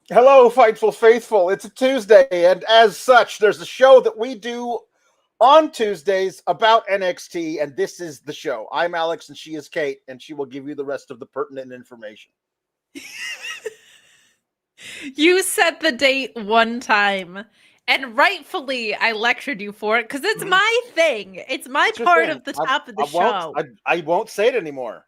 Hello, Fightful Faithful. It's a Tuesday, and as such, there's a show that we do on Tuesdays about NXT, and this is the show. I'm Alex, and she is Kate, and she will give you the rest of the pertinent information. You set the date one time, and rightfully I lectured you for it, because it's my thing. It's my part of the top of the show. I won't say it anymore.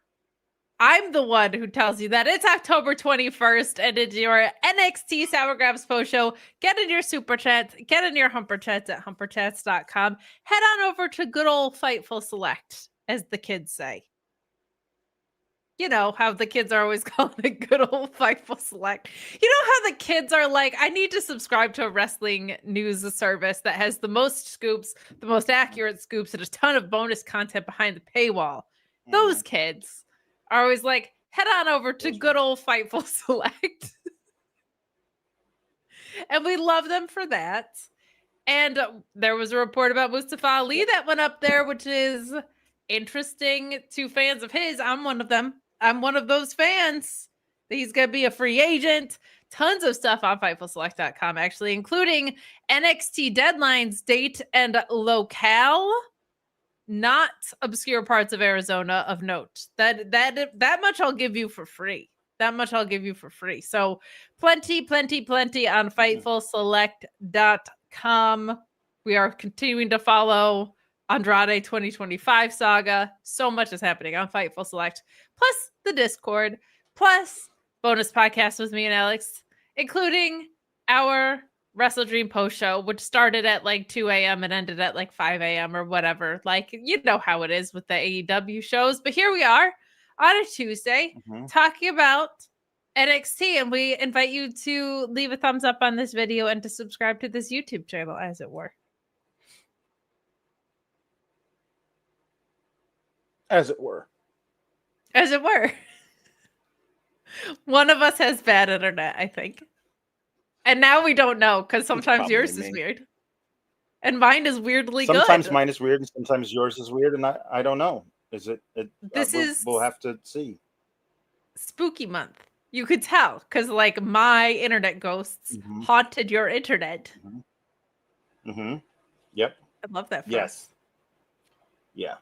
I'm the one who tells you that it's October 21st and it's your NXT Sour Grabs post show. Get in your super chats, get in your humper chats at humperchats.com. Head on over to good old Fightful Select, as the kids say. You know how the kids are always calling it good old Fightful Select. You know how the kids are like, I need to subscribe to a wrestling news service that has the most scoops, the most accurate scoops, and a ton of bonus content behind the paywall. Those kids are always like, head on over to good old Fightful Select. And we love them for that. And there was a report about Mustafa Ali that went up there, which is interesting to fans of his. I'm one of them. I'm one of those fans. He's going to be a free agent. Tons of stuff on FightfulSelect.com, actually, including NXT deadlines, date, and locale. Not obscure parts of Arizona of note. That much I'll give you for free. That much I'll give you for free. So plenty on FightfulSelect.com. We are continuing to follow Andrade 2025 saga. So much is happening on Fightful Select. Plus the Discord. Plus bonus podcasts with me and Alex, including our Wrestle Dream post show, which started at like 2 a.m. and ended at like 5 a.m. or whatever. Like, you know how it is with the AEW shows. But here we are on a Tuesday talking about NXT. And we invite you to leave a thumbs up on this video and to subscribe to this YouTube channel, as it were. As it were. As it were. One of us has bad internet, I think. And now we don't know, because sometimes yours is weird. And mine is weirdly good. Sometimes mine is weird, and sometimes yours is weird, and I don't know. We'll have to see. Spooky month. You could tell, because like my internet ghosts haunted your internet. Yep. I love that. Yes. Yeah.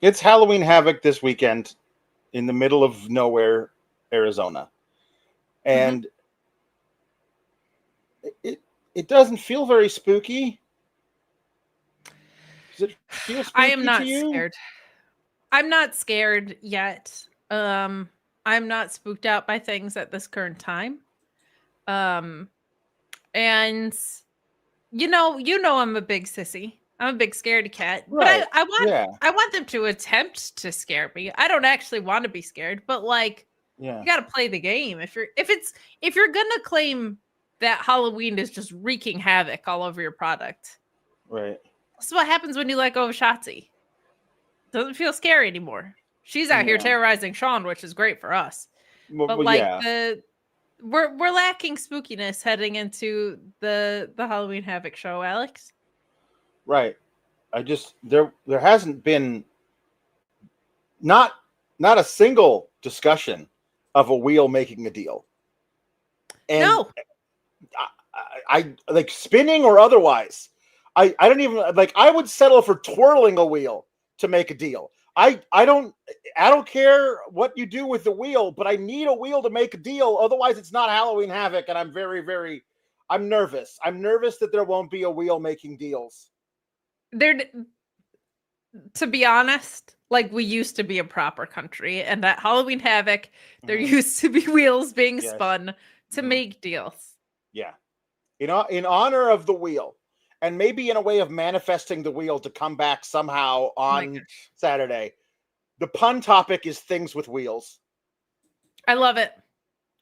It's Halloween Havoc this weekend in the middle of nowhere, Arizona. And it doesn't feel very spooky. Does it feel spooky? I am not scared. I'm not scared yet. I'm not spooked out by things at this current time. And you know I'm a big sissy. I'm a big scaredy cat, right. But I want them to attempt to scare me. I don't actually want to be scared, but like, you got to play the game. If you're gonna claim that Halloween is just wreaking havoc all over your product, right? This is what happens when you let go of Shotzi. Doesn't feel scary anymore. She's out here terrorizing Shawn, which is great for us. But we're lacking spookiness heading into the Halloween Havoc show, Alex. Right. There hasn't been not a single discussion of a wheel making a deal. And no. I like spinning or otherwise. I don't even like, I would settle for twirling a wheel to make a deal. I don't care what you do with the wheel, but I need a wheel to make a deal. Otherwise it's not Halloween Havoc. And I'm I'm nervous. I'm nervous that there won't be a wheel making deals. To be honest, like, we used to be a proper country, and at Halloween Havoc, there used to be wheels being spun to make deals. Yeah. In honor of the wheel, and maybe in a way of manifesting the wheel to come back somehow on Saturday. The pun topic is things with wheels. I love it.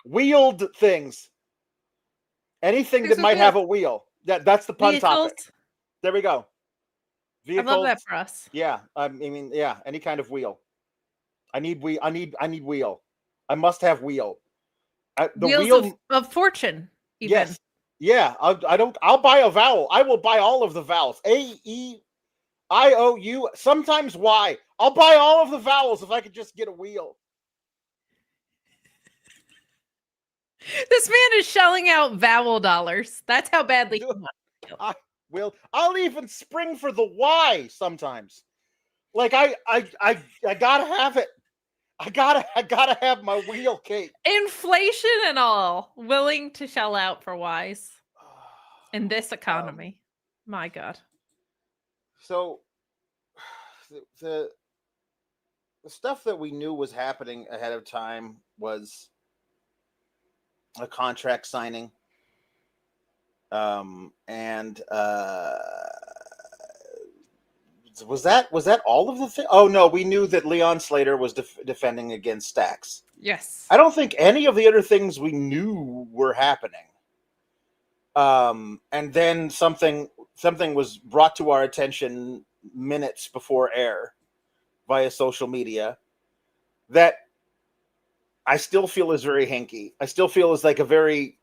Wheeled things. Anything that might have a wheel. That's the pun topic. There we go. vehicles. I love that for us. Yeah, I mean, yeah, any kind of wheel. I need wheel. I need wheel. I must have wheel. The Wheels wheel of fortune, even. Yes. Yeah. I'll buy a vowel. I will buy all of the vowels. A, E, I, O, U. Sometimes Y. I'll buy all of the vowels if I could just get a wheel. This man is shelling out vowel dollars. That's how badly he wants. I'll even spring for the Y sometimes. Like I gotta have it. I gotta have my wheel cake. Inflation and all, willing to shell out for Y's in this economy. My God. So the stuff that we knew was happening ahead of time was a contract signing. And was that all of the thing? Oh no, we knew that Leon Slater was defending against Stax. Yes. I don't think any of the other things we knew were happening. And then something was brought to our attention minutes before air via social media that I still feel is very hanky. I still feel is like I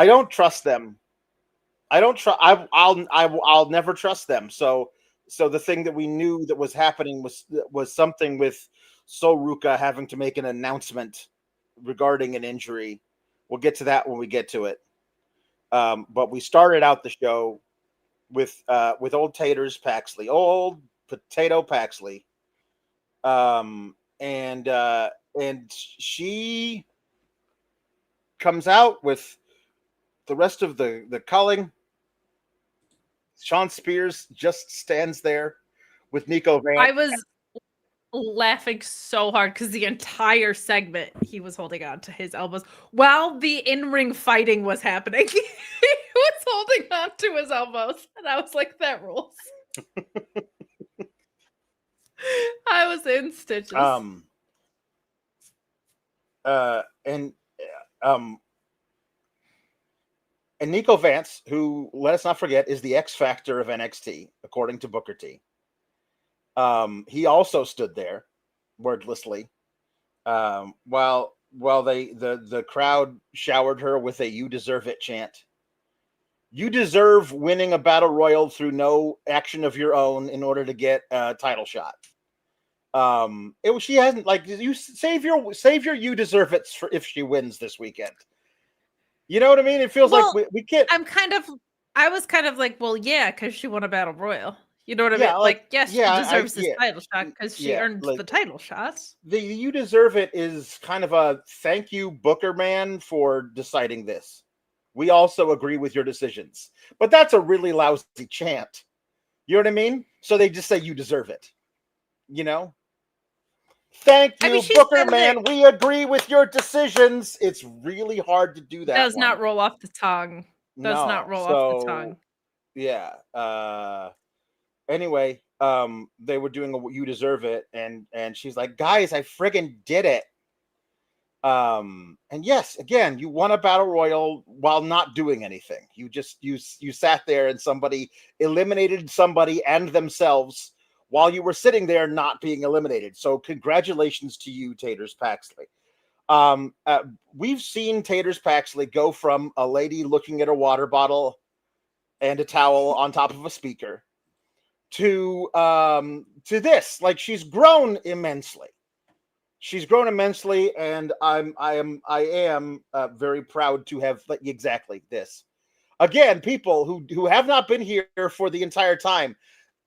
don't trust them. I don't trust. I'll never trust them. So the thing that we knew that was happening was something with Ruca having to make an announcement regarding an injury. We'll get to that when we get to it. But we started out the show with old Taters Paxley, old Potato Paxley, and she comes out with the rest of the culling. Shawn Spears just stands there with Nico Vance. I was laughing so hard because the entire segment he was holding on to his elbows while the in-ring fighting was happening. He was holding on to his elbows, and I was like, "That rules." I was in stitches. And Nico Vance, who, let us not forget, is the X Factor of NXT, according to Booker T. He also stood there wordlessly while the crowd showered her with a "You deserve it" chant. You deserve winning a battle royal through no action of your own in order to get a title shot. She hasn't, like, you save your "You deserve it" for if she wins this weekend. You know what I mean? It feels like we can't. I was kind of like, well, yeah, because she won a battle royal. You know what I mean? Like, yes, she deserves this title shot because she earned the title shots. The "You deserve it" is kind of a thank you, Booker man, for deciding this. We also agree with your decisions. But that's a really lousy chant. You know what I mean? So they just say "You deserve it." You know? Thank you, Booker man. We agree with your decisions. It's really hard to do that. Does not roll off the tongue. Off the tongue. Yeah. Anyway, they were doing a "You deserve it," and she's like, "Guys, I friggin' did it." And yes, again, you won a battle royal while not doing anything. You just you sat there and somebody eliminated somebody and themselves while you were sitting there not being eliminated. So congratulations to you, Taters Paxley. We've seen Taters Paxley go from a lady looking at a water bottle and a towel on top of a speaker to this. Like, she's grown immensely. She's grown immensely, and I am very proud to have exactly this. Again, people who have not been here for the entire time.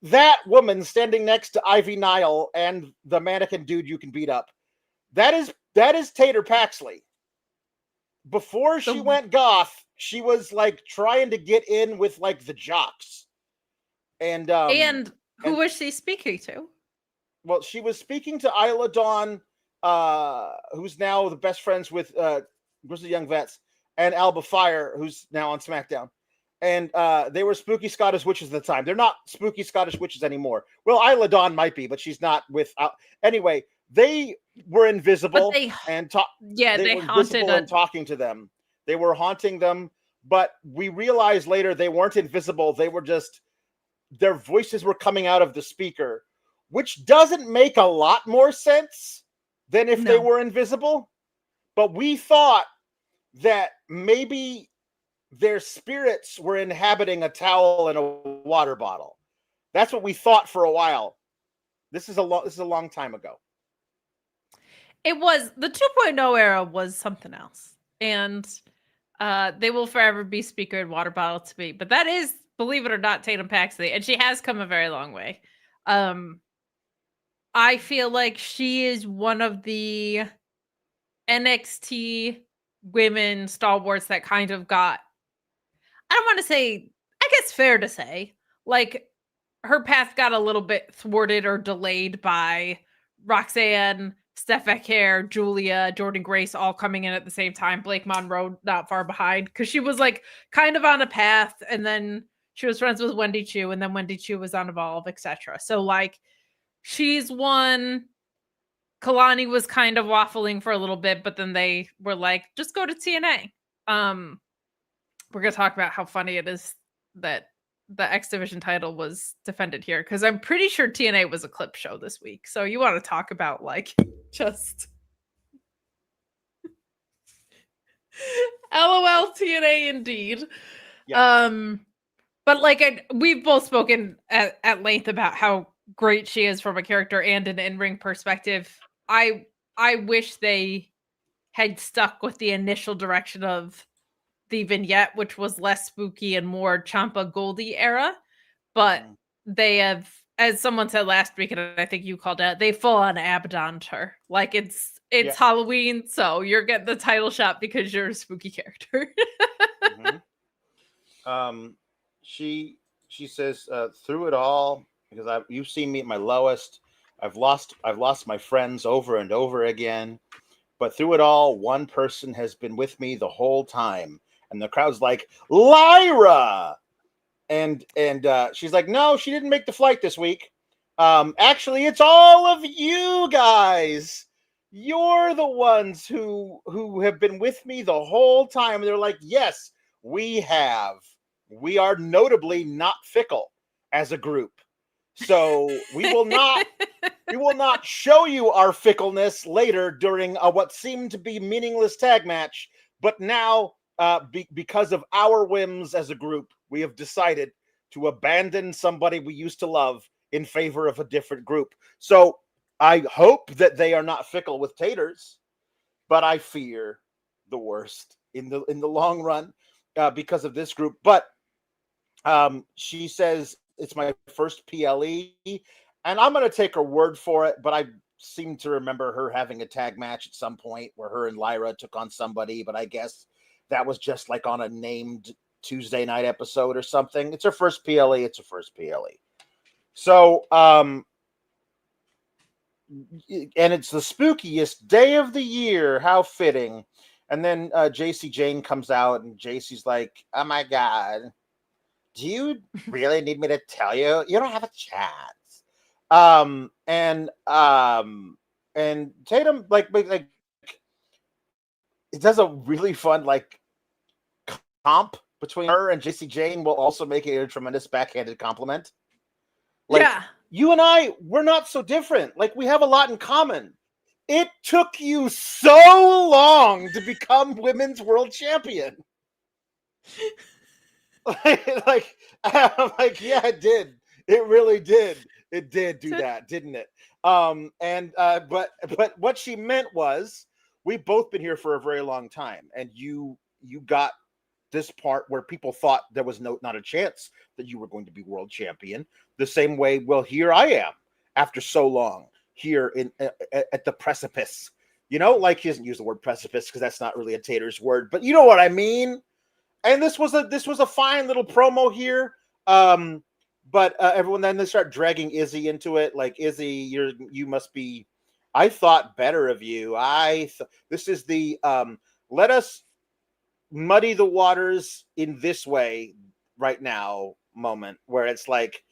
That woman standing next to Ivy Nile and the mannequin dude you can beat up. That is Tater Paxley. Before she went goth, she was like trying to get in with like the jocks. And who was she speaking to? Well, she was speaking to Isla Dawn, who's now the best friends with Grizzly Young Vets, and Alba Fire, who's now on SmackDown. And they were spooky Scottish witches at the time. They're not spooky Scottish witches anymore. Well, Isla Dawn might be, but she's not with. Anyway, they were invisible they were haunted and talking to them. They were haunting them, but we realized later they weren't invisible. They were just their voices were coming out of the speaker, which doesn't make a lot more sense than if they were invisible. But we thought that maybe their spirits were inhabiting a towel and a water bottle. That's what we thought for a while. This is a long time ago. It was the 2.0 era was something else, and they will forever be speaker and water bottle to me. But that is, believe it or not, Tatum Paxley, and she has come a very long way. I feel like she is one of the NXT women stalwarts that kind of got, I don't want to say, I guess fair to say, like her path got a little bit thwarted or delayed by Roxanne, Steph Ecker, Julia, Jordan Grace all coming in at the same time. Blake Monroe not far behind, because she was like kind of on a path, and then she was friends with Wendy Chu, and then Wendy Chu was on Evolve, etc. So like she's one. Kalani was kind of waffling for a little bit, but then they were like, just go to TNA. We're going to talk about how funny it is that the X Division title was defended here, because I'm pretty sure TNA was a clip show this week. So you want to talk about like just LOL TNA indeed. Yeah. But like we've both spoken at length about how great she is from a character and an in-ring perspective. I wish they had stuck with the initial direction of the vignette, which was less spooky and more Ciampa Goldie era. But they have, as someone said last week, and I think you called out, they full on Abaddoned her. Like it's Halloween, so you're getting the title shot because you're a spooky character. She says, through it all, because you've seen me at my lowest. I've lost my friends over and over again, but through it all, one person has been with me the whole time. And the crowd's like, Lyra. And she's like, no, she didn't make the flight this week. Actually, it's all of you guys. You're the ones who have been with me the whole time. And they're like, yes, we have. We are notably not fickle as a group. So we will not show you our fickleness later during what seemed to be meaningless tag match. But now, because of our whims as a group, we have decided to abandon somebody we used to love in favor of a different group. So I hope that they are not fickle with taters, but I fear the worst in the long run because of this group. But she says it's my first PLE, and I'm going to take her word for it, but I seem to remember her having a tag match at some point where her and Lyra took on somebody, but I guess that was just like on a named Tuesday night episode or something. It's her first PLE. It's her first PLE. So, and it's the spookiest day of the year. How fitting. And then JC Jane comes out, and JC's like, oh my God, do you really need me to tell you? You don't have a chance. And Tatum like it does a really fun like comp between her and JC Jane, will also make it a tremendous backhanded compliment. Like, yeah, you and I, we're not so different. Like, we have a lot in common. It took you so long to become women's world champion. like, I'm like, yeah, it did. It really did. It did do that, didn't it? But what she meant was, we've both been here for a very long time, and you got this part where people thought there was not a chance that you were going to be world champion. The same way, well, here I am after so long here at the precipice. You know, like, he doesn't use the word precipice because that's not really a Tater's word, but you know what I mean. And this was a fine little promo here. But everyone, then they start dragging Izzy into it. Like, Izzy, you must be, I thought better of you. This is the let us muddy the waters in this way right now moment, where it's like,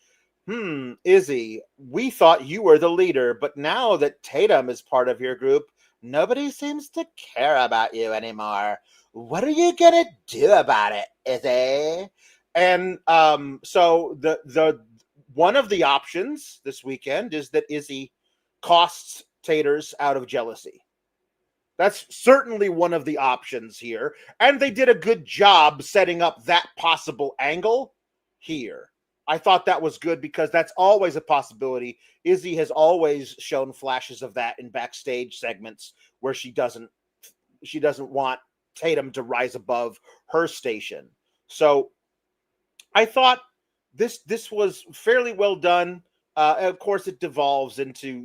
Izzy, we thought you were the leader, but now that Tatum is part of your group, nobody seems to care about you anymore. What are you gonna do about it, Izzy? And so one of the options this weekend is that Izzy costs Taters out of jealousy. That's certainly one of the options here. And they did a good job setting up that possible angle here. I thought that was good because that's always a possibility. Izzy has always shown flashes of that in backstage segments where she doesn't want Tatum to rise above her station. So I thought this was fairly well done. Of course, it devolves into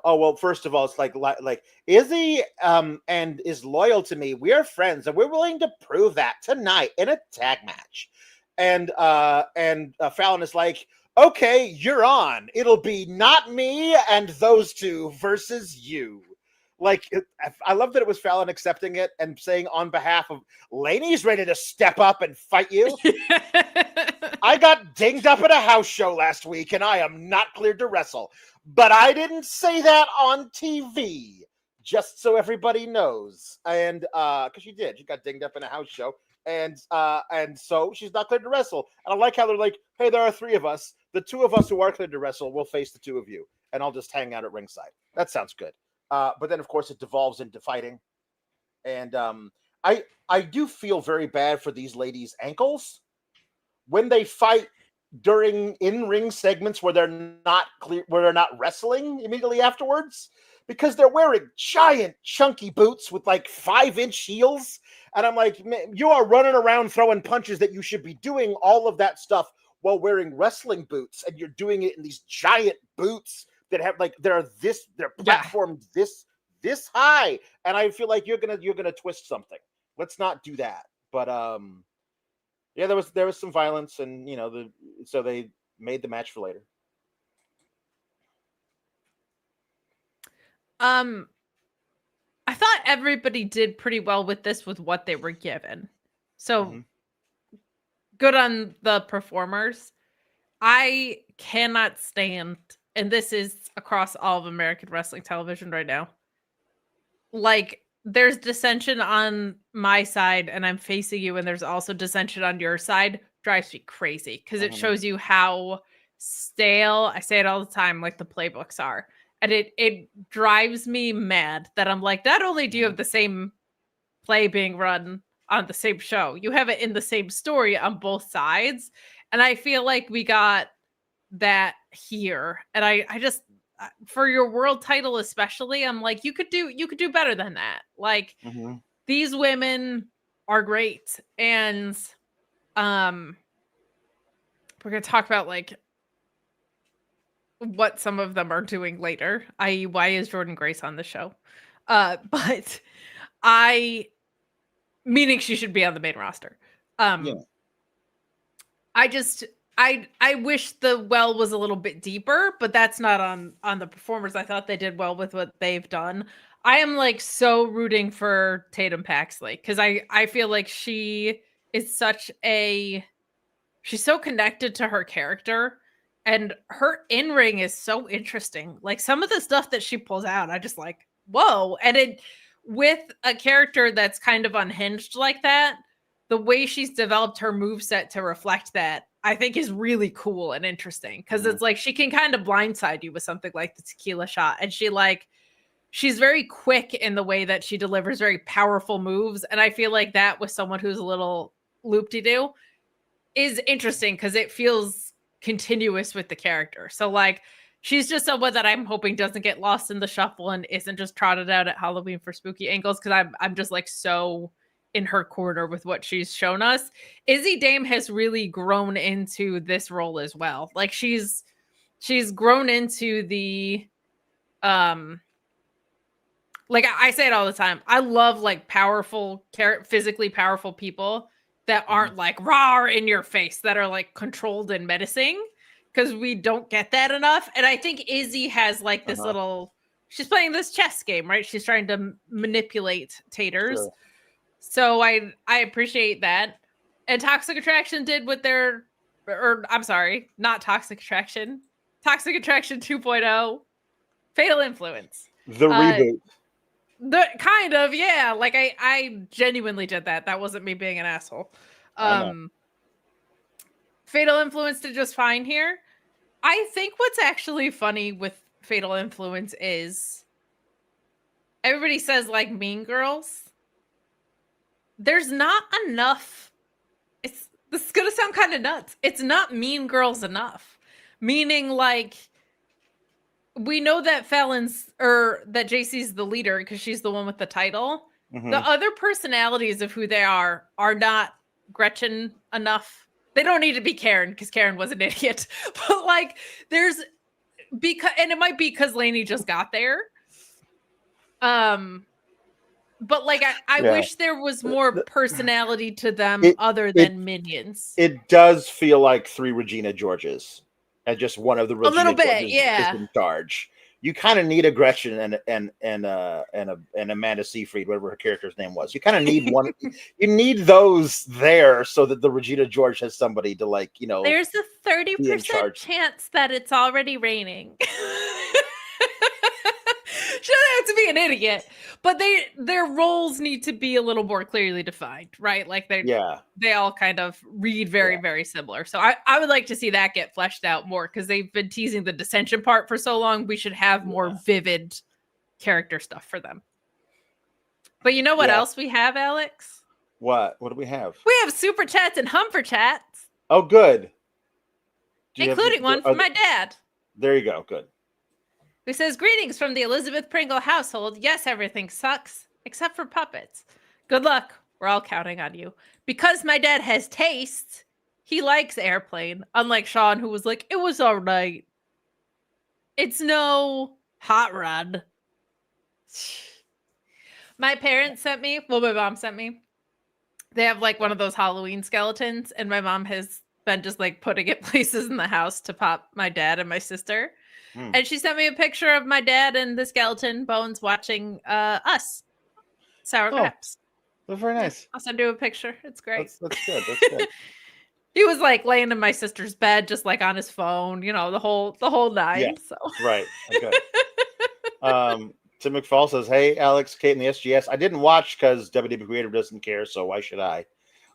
oh well. First of all, it's like Izzy and is loyal to me. We're friends, and we're willing to prove that tonight in a tag match. And Fallon is like, okay, you're on. It'll be not me and those two versus you. Like, I love that it was Fallon accepting it and saying on behalf of Laney's ready to step up and fight you. I got dinged up at a house show last week and I am not cleared to wrestle. But I didn't say that on TV, just so everybody knows. And because she did. She got dinged up in a house show. And so she's not cleared to wrestle. And I like how they're like, hey, there are three of us. The two of us who are cleared to wrestle will face the two of you. And I'll just hang out at ringside. That sounds good. But then, of course, it devolves into fighting. And I do feel very bad for these ladies' ankles when they fight during in-ring segments where they're not wrestling immediately afterwards, because they're wearing giant chunky boots with like 5-inch heels. And I'm like, man, you are running around throwing punches that you should be doing all of that stuff while wearing wrestling boots. And you're doing it in these giant boots that have they're platformed this high. And I feel like you're gonna twist something. Let's not do that. But yeah, there was some violence, and so they made the match for later. I thought everybody did pretty well with this with what they were given. So good on the performers. I cannot stand, and this is across all of American wrestling television right now, like there's dissension on my side and I'm facing you, and there's also dissension on your side. Drives me crazy because it shows you how stale, I say it all the time, like the playbooks are. And it drives me mad that I'm like, not only do you have the same play being run on the same show, you have it in the same story on both sides. And I feel like we got that here. And I just, for your world title especially, I'm like, you could do better than that. Like these women are great. And we're going to talk about like what some of them are doing later, i.e. why is Jordan Grace on the show? But meaning she should be on the main roster. I wish the well was a little bit deeper, but that's not on the performers. I thought they did well with what they've done. I am like so rooting for Tatum Paxley because I feel like she is she's so connected to her character. And her in-ring is so interesting. Like some of the stuff that she pulls out, I just like, whoa. And with a character that's kind of unhinged like that, the way she's developed her moveset to reflect that, I think is really cool and interesting. Because it's like she can kind of blindside you with something like the tequila shot. And she's very quick in the way that she delivers very powerful moves. And I feel like that with someone who's a little loop-de-doo is interesting because it feels continuous with the character. So like she's just someone that I'm hoping doesn't get lost in the shuffle and isn't just trotted out at Halloween for spooky angles, because I'm just like so in her corner with what she's shown us. Izzy Dame has really grown into this role as well. Like she's grown into the like I say it all the time, I love like powerful, physically powerful people that aren't like raw in your face, that are like controlled and menacing, because we don't get that enough. And I think Izzy has like this little, she's playing this chess game, right? She's trying to manipulate Taters. Sure. So I appreciate that. And Toxic Attraction did with I'm sorry, not Toxic Attraction. Toxic Attraction 2.0, Fatal Influence. The reboot. The kind of, yeah. Like I genuinely did that. That wasn't me being an asshole. Fatal Influence did just fine here. I think what's actually funny with Fatal Influence is everybody says like Mean Girls. There's not enough. This is gonna sound kind of nuts. It's not Mean Girls enough. Meaning like we know that that JC's the leader because she's the one with the title. Mm-hmm. The other personalities of who they are not Gretchen enough. They don't need to be Karen because Karen was an idiot. But like and it might be because Lainey just got there. But like I wish there was more personality to them other than minions. It does feel like 3 Regina Georges and just one of the Regina a little bit, Georges is in charge. You kind of need a Gretchen and Amanda Seyfried, whatever her character's name was. You kind of need one. You need those there so that the Regina George has somebody to There's a 30% chance that it's already raining. Shouldn't have to be an idiot, but their roles need to be a little more clearly defined, right? Like they all kind of read very, very similar. So I would like to see that get fleshed out more because they've been teasing the dissension part for so long. We should have more vivid character stuff for them. But you know what else we have, Alex? What do we have? We have super chats and humper chats. Oh, good. Including one from my dad. There you go. Good. Who says, greetings from the Elizabeth Pringle household. Yes, everything sucks, except for puppets. Good luck. We're all counting on you. Because my dad has taste, he likes Airplane. Unlike Shawn, who was like, it was all right. It's no hot rod. My parents sent me, my mom sent me. They have like one of those Halloween skeletons, and my mom has been just like putting it places in the house to pop my dad and my sister. And she sent me a picture of my dad and the skeleton bones watching us. Sour Grapes. That's very nice. I'll send you a picture. It's great. That's good. That's good. He was like laying in my sister's bed, just like on his phone, the whole nine. Yeah. So Right. Okay. Tim McFall says, hey, Alex, Kate, and the SGS. I didn't watch because WWE Creative doesn't care, so why should I?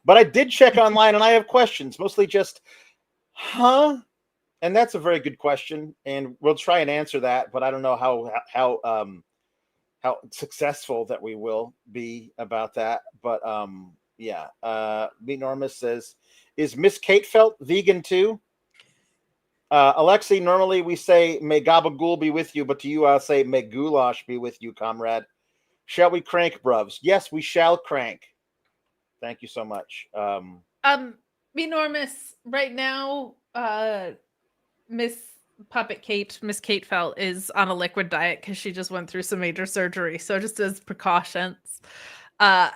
But I did check online, and I have questions, mostly just, And that's a very good question, and we'll try and answer that. But I don't know how successful that we will be about that. But Meet Normus says, "Is Miss Kate Felt vegan too?" Alexi, normally we say "May gabagool be with you," but to you I'll say "May goulash be with you, comrade." Shall we crank, bruvs? Yes, we shall crank. Thank you so much. Meet Normus right now. Miss Kate Felt is on a liquid diet because she just went through some major surgery. So just as precautions, her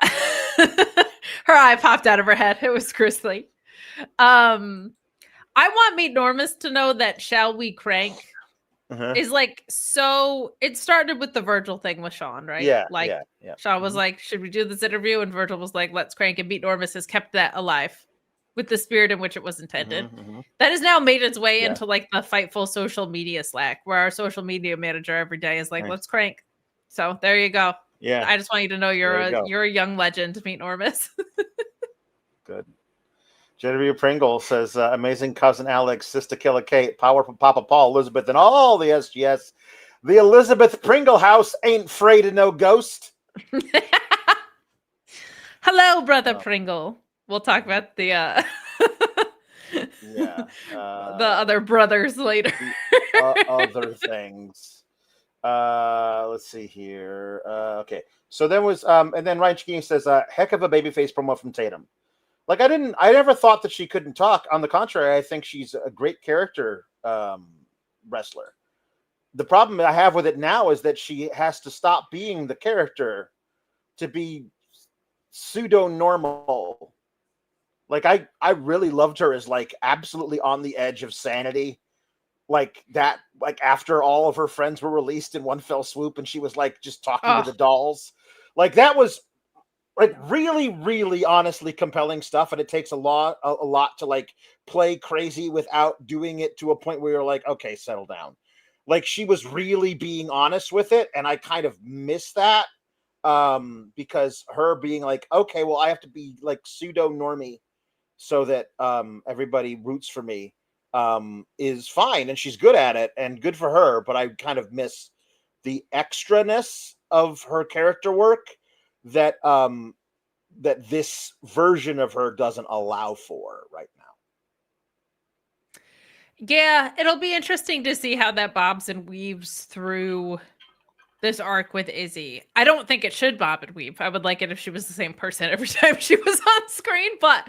eye popped out of her head. It was grisly. I want Meet Normus to know that Shall We Crank is like, so it started with the Virgil thing with Shawn, right? Yeah. Like Shawn was like, should we do this interview? And Virgil was like, let's crank. And Meet Normus has kept that alive with the spirit in which it was intended. That has now made its way into like the Fightful social media Slack, where our social media manager every day is like, let's crank. So there you go. Yeah. I just want you to know you're a young legend, Meet Normus. Good. Genevieve Pringle says, amazing cousin Alex, sister killer Kate, power from Papa Paul, Elizabeth, and all the SGS. The Elizabeth Pringle house ain't afraid of no ghost. Hello, brother Pringle. We'll talk about the the other brothers later. Other things. Let's see here. Okay. So there was and then Ryan Chiquini says, heck of a babyface promo from Tatum. Like I never thought that she couldn't talk. On the contrary, I think she's a great character wrestler. The problem I have with it now is that she has to stop being the character to be pseudo normal. Like I really loved her as like absolutely on the edge of sanity, like that. Like after all of her friends were released in one fell swoop, and she was like just talking to the dolls, like that was like really, really honestly compelling stuff. And it takes a lot to like play crazy without doing it to a point where you're like, okay, settle down. Like she was really being honest with it, and I kind of miss that because her being like, okay, well, I have to be like pseudo normie so that everybody roots for me is fine, and she's good at it, and good for her. But I kind of miss the extraness of her character work that that this version of her doesn't allow for right now. Yeah, it'll be interesting to see how that bobs and weaves through this arc with Izzy. I don't think it should bob and weave. I would like it if she was the same person every time she was on screen, but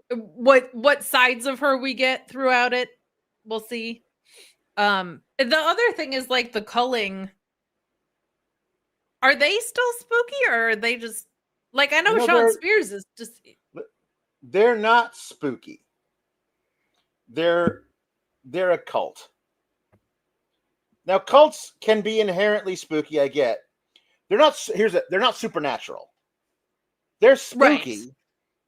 what sides of her we get throughout it, we'll see. The other thing is like the culling. Are they still spooky, or are they just like, I know Shawn Spears is just, they're not spooky. They're a cult. Now, cults can be inherently spooky, I get. They're not supernatural. They're spooky, right,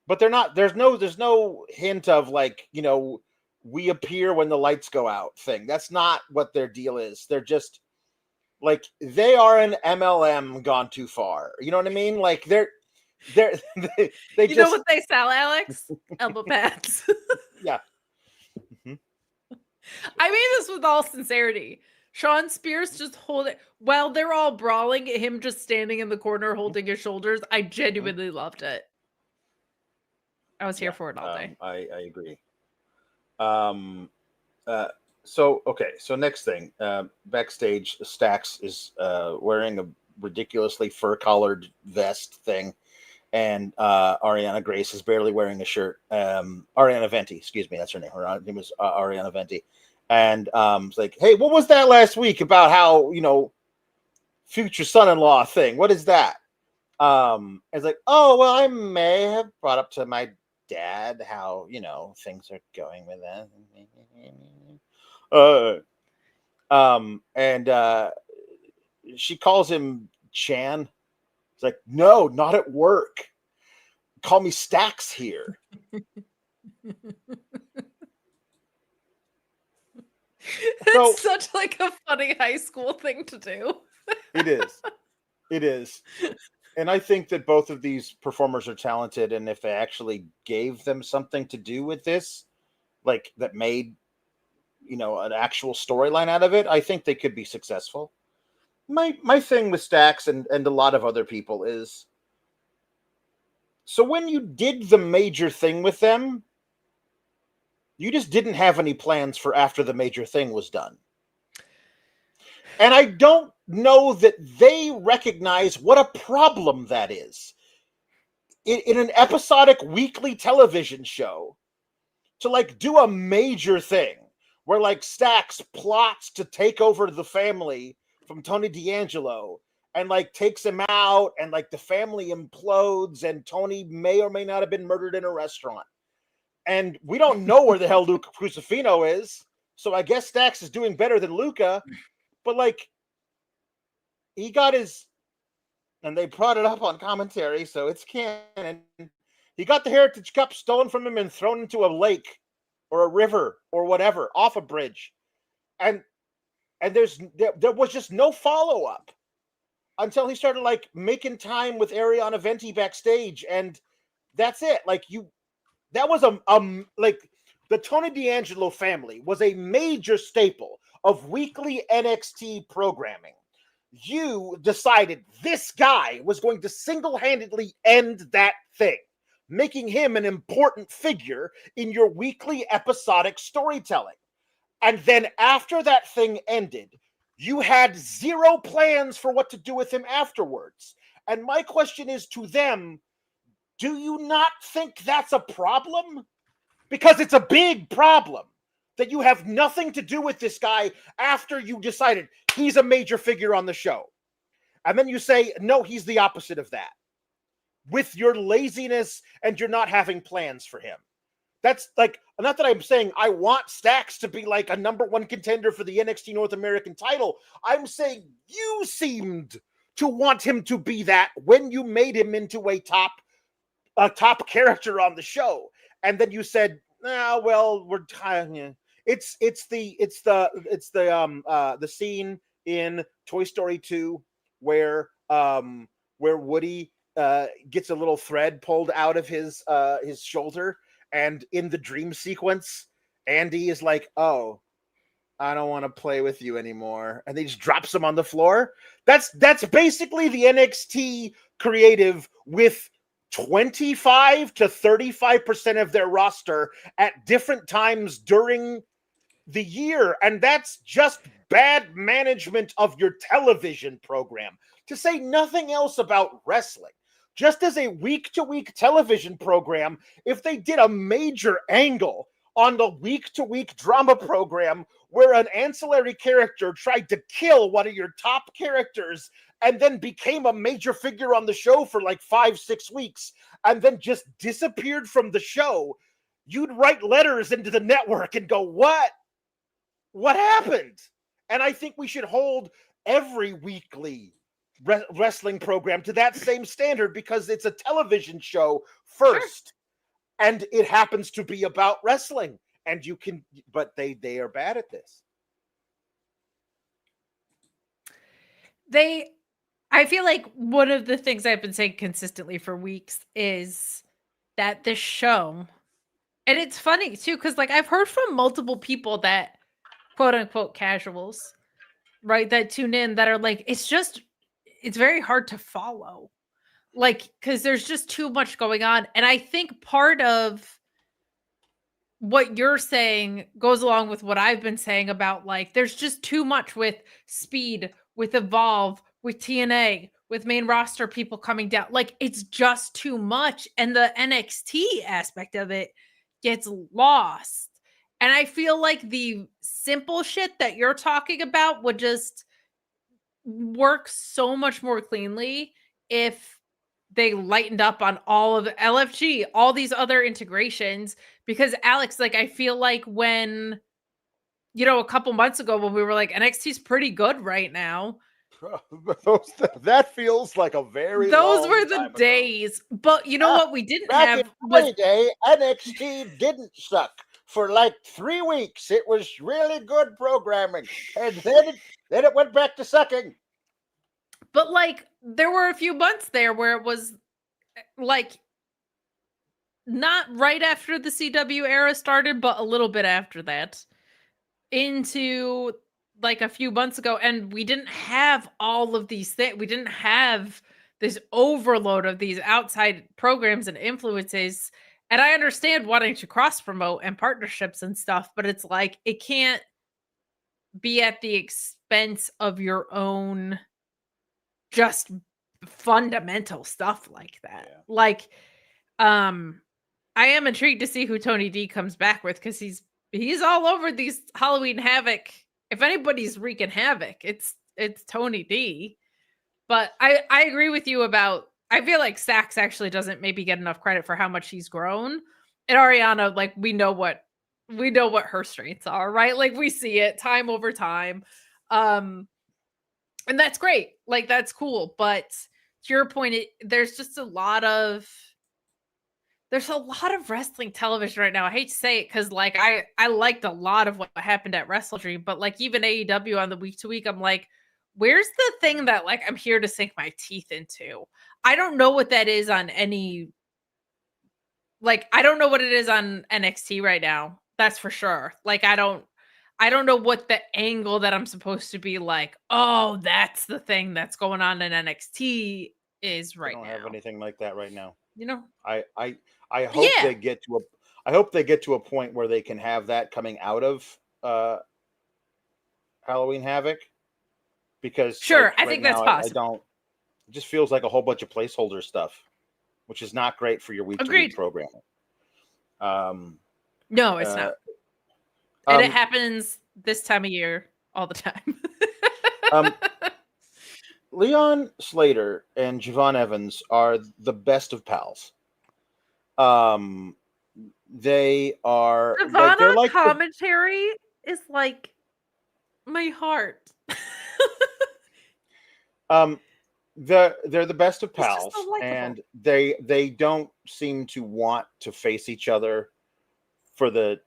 but they're not, there's no hint of like, you know, we appear when the lights go out thing. That's not what their deal is. They're just like, they are an MLM gone too far. You know what I mean? Like they you just know what they sell, Alex? Elbow pads. Yeah. I mean this with all sincerity. Shawn Spears just holding, while they're all brawling, him just standing in the corner holding his shoulders. I genuinely loved it. I was here for it all day. I agree. So next thing, backstage, Stax is wearing a ridiculously fur-collared vest thing, and Ariana Grace is barely wearing a shirt. Ariana Venti, excuse me, that's her name. Her name is Ariana Venti. And it's like, hey, what was that last week about how, you know, future son-in-law thing? What is that? It's like, oh, well, I may have brought up to my dad how, you know, things are going with that. And she calls him Chan. It's like, no, not at work. Call me Stax here. It's such like a funny high school thing to do. It is. And I think that both of these performers are talented, and if they actually gave them something to do with this, like that made, you know, an actual storyline out of it, I think they could be successful. My thing with Stax and a lot of other people is, so when you did the major thing with them, you just didn't have any plans for after the major thing was done. And I don't know that they recognize what a problem that is. In an episodic weekly television show, to like do a major thing where like Stax plots to take over the family from Tony D'Angelo and like takes him out, and like the family implodes, and Tony may or may not have been murdered in a restaurant. And we don't know where the hell Luca Crucifino is. So I guess Stax is doing better than Luca. But like, he got his, and they brought it up on commentary, so it's canon. He got the Heritage Cup stolen from him and thrown into a lake or a river or whatever, off a bridge. And there was just no follow-up until he started like making time with Ariana Venti backstage, and that's it. Like that was like the Tony D'Angelo family was a major staple of weekly NXT programming. You decided this guy was going to single-handedly end that thing, making him an important figure in your weekly episodic storytelling. And then after that thing ended, you had zero plans for what to do with him afterwards. And my question is to them, do you not think that's a problem? Because it's a big problem that you have nothing to do with this guy after you decided he's a major figure on the show. And then you say, no, he's the opposite of that. With your laziness and you're not having plans for him. That's like, not that I'm saying I want Stax to be like a number one contender for the NXT North American title. I'm saying you seemed to want him to be that when you made him into a top character on the show. And then you said, well, we're it's the scene in Toy Story 2 where Woody gets a little thread pulled out of his shoulder, and in the dream sequence, Andy is like, "Oh, I don't want to play with you anymore," and he just drops him on the floor. That's basically the NXT creative with 25 to 35% of their roster at different times during the year, and that's just bad management of your television program, to say nothing else about wrestling. Just as a week-to-week television program, if they did a major angle on the week-to-week drama program where an ancillary character tried to kill one of your top characters and then became a major figure on the show for like 5-6 weeks and then just disappeared from the show, you'd write letters into the network and go, what happened? And I think we should hold every weekly wrestling program to that same standard, because it's a television show first. Sure. And it happens to be about wrestling, and you can, but they are bad at this. I feel like one of the things I've been saying consistently for weeks is that this show, and it's funny too, because like I've heard from multiple people that quote unquote casuals, right, that tune in, that are like, it's very hard to follow. Like, because there's just too much going on. And I think part of what you're saying goes along with what I've been saying about, like, there's just too much with Speed, with Evolve, with TNA, with main roster people coming down. Like, it's just too much. And the NXT aspect of it gets lost. And I feel like the simple shit that you're talking about would just work so much more cleanly if they lightened up on all of the LFG, all these other integrations. Because Alex, like, I feel like when, a couple months ago when we were like, NXT's pretty good right now. That feels like a very Those were the days. Ago. But you know what we didn't have was day, NXT didn't suck for like 3 weeks. It was really good programming, and then it went back to sucking. But like, there were a few months there where it was like not right after the CW era started, but a little bit after that, into like a few months ago, and we didn't have all of these things. We didn't have this overload of these outside programs and influences. And I understand wanting to cross promote and partnerships and stuff, but it's like, it can't be at the expense of your own just fundamental stuff like that. Yeah. Like, I am intrigued to see who Tony D comes back with, because he's all over these Halloween Havoc. If anybody's wreaking havoc, it's Tony D. But I agree with you about, I feel like Sax actually doesn't maybe get enough credit for how much he's grown. And Ariana, like, we know what her strengths are, right? Like, we see it time over time. And that's great. Like, that's cool. But to your point, there's a lot of wrestling television right now. I hate to say it, because like I liked a lot of what happened at Wrestle Dream, but like even AEW on the week to week, I'm like, where's the thing that like I'm here to sink my teeth into? I don't know what that is on any, like, I don't know what it is on NXT right now. That's for sure. Like, I don't know what the angle that I'm supposed to be like, oh, that's the thing that's going on in NXT is right now. I don't have anything like that right now. I hope they get to a point where they can have that coming out of Halloween Havoc, because sure, like, I think that's possible. It just feels like a whole bunch of placeholder stuff, which is not great for your week-to-week programming. No, it's not. And it happens this time of year all the time. Leon Slater and Javon Evans are the best of pals. They are. Javon on like commentary is like my heart. They're the best of pals, so and they don't seem to want to face each other for the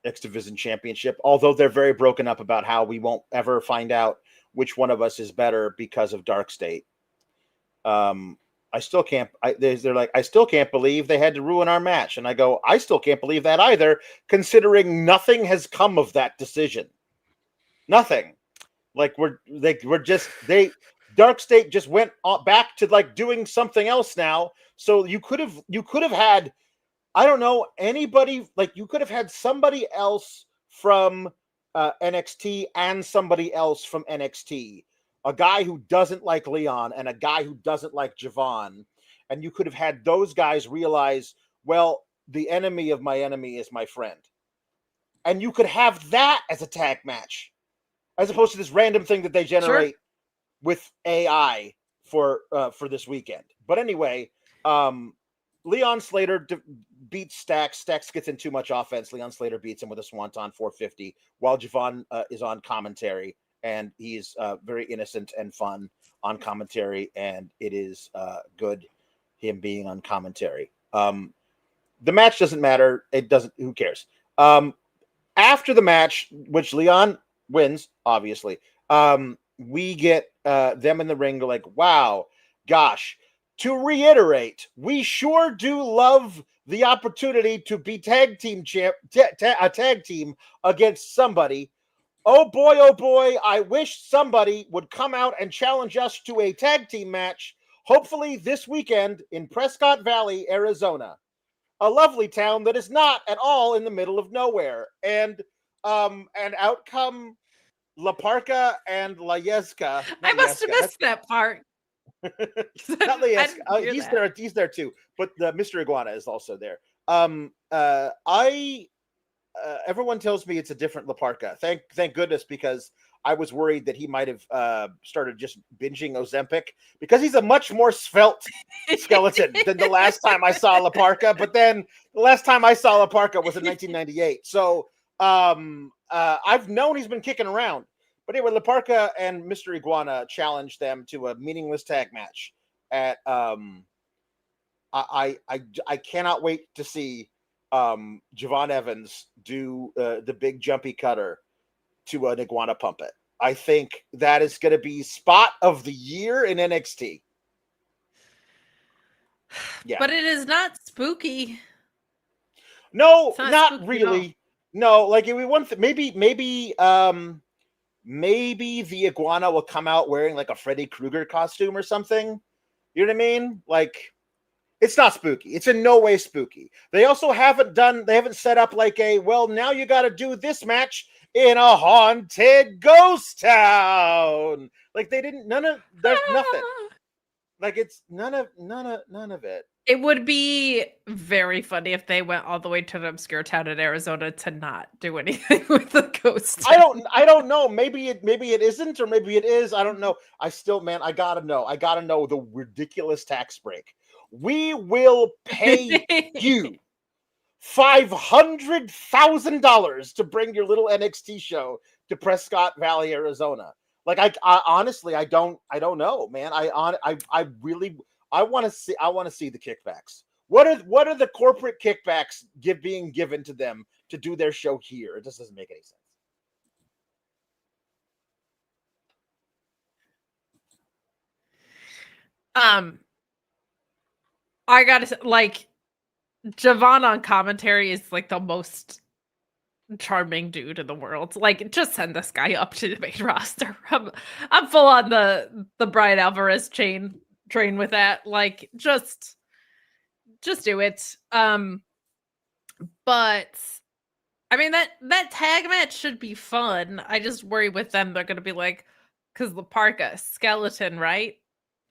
X Division Championship, although they're very broken up about how we won't ever find out which one of us is better because of Dark State. I I still can't. They're like, I still can't believe they had to ruin our match. And I go, I still can't believe that either, considering nothing has come of that decision. Nothing. Like Dark State just went back to like doing something else now. So you could have had, I don't know, anybody, like you could have had somebody else from NXT and somebody else from NXT. A guy who doesn't like Leon and a guy who doesn't like Javon. And you could have had those guys realize, well, the enemy of my enemy is my friend. And you could have that as a tag match, as opposed to this random thing that they generate with AI for this weekend. But anyway, Leon Slater beats Stax. Stax gets in too much offense. Leon Slater beats him with a Swanton 450 while Javon is on commentary. And he's very innocent and fun on commentary, and it is good him being on commentary. The match doesn't matter. It doesn't. Who cares? After the match, which Leon wins, obviously, we get them in the ring. Like, wow, gosh. To reiterate, we sure do love the opportunity to be tag team a tag team against somebody. Oh boy, I wish somebody would come out and challenge us to a tag team match, hopefully this weekend in Prescott Valley, Arizona, a lovely town that is not at all in the middle of nowhere. And out come La Parca and La Yesca. I must have missed that part. Not La Yesca. He's there too, but the Mr. Iguana is also there. Everyone tells me it's a different La Parca. Thank goodness, because I was worried that he might have started just binging Ozempic, because he's a much more svelte skeleton than the last time I saw La Parca. But then the last time I saw La Parca was in 1998. So I've known he's been kicking around. But anyway, La Parca and Mr. Iguana challenged them to a meaningless tag match at I cannot wait to see Javon Evans do the big jumpy cutter to an iguana puppet. I think that is going to be spot of the year in NXT. Yeah, but it is not spooky. No, not really. No, like if we want, maybe the iguana will come out wearing like a Freddy Krueger costume or something. You know what I mean? Like, it's not spooky. It's in no way spooky. They also haven't set up like now you got to do this match in a haunted ghost town. Like there's nothing. Like it's none of it. It would be very funny if they went all the way to an obscure town in Arizona to not do anything with the ghost town. I don't know. Maybe it isn't, or maybe it is. I don't know. I gotta know. I gotta know the ridiculous tax break. We will pay you $500,000 to bring your little NXT show to Prescott Valley, Arizona. Like I honestly, I don't know, man. I want to see the kickbacks. What are the corporate kickbacks being given to them to do their show here? It just doesn't make any sense. I gotta say, like, Javon on commentary is like the most charming dude in the world. Like, just send this guy up to the main roster. I'm full on the Brian Alvarez train with that. Like, just do it. But I mean that tag match should be fun. I just worry with them they're gonna be like, because La Parca skeleton, right?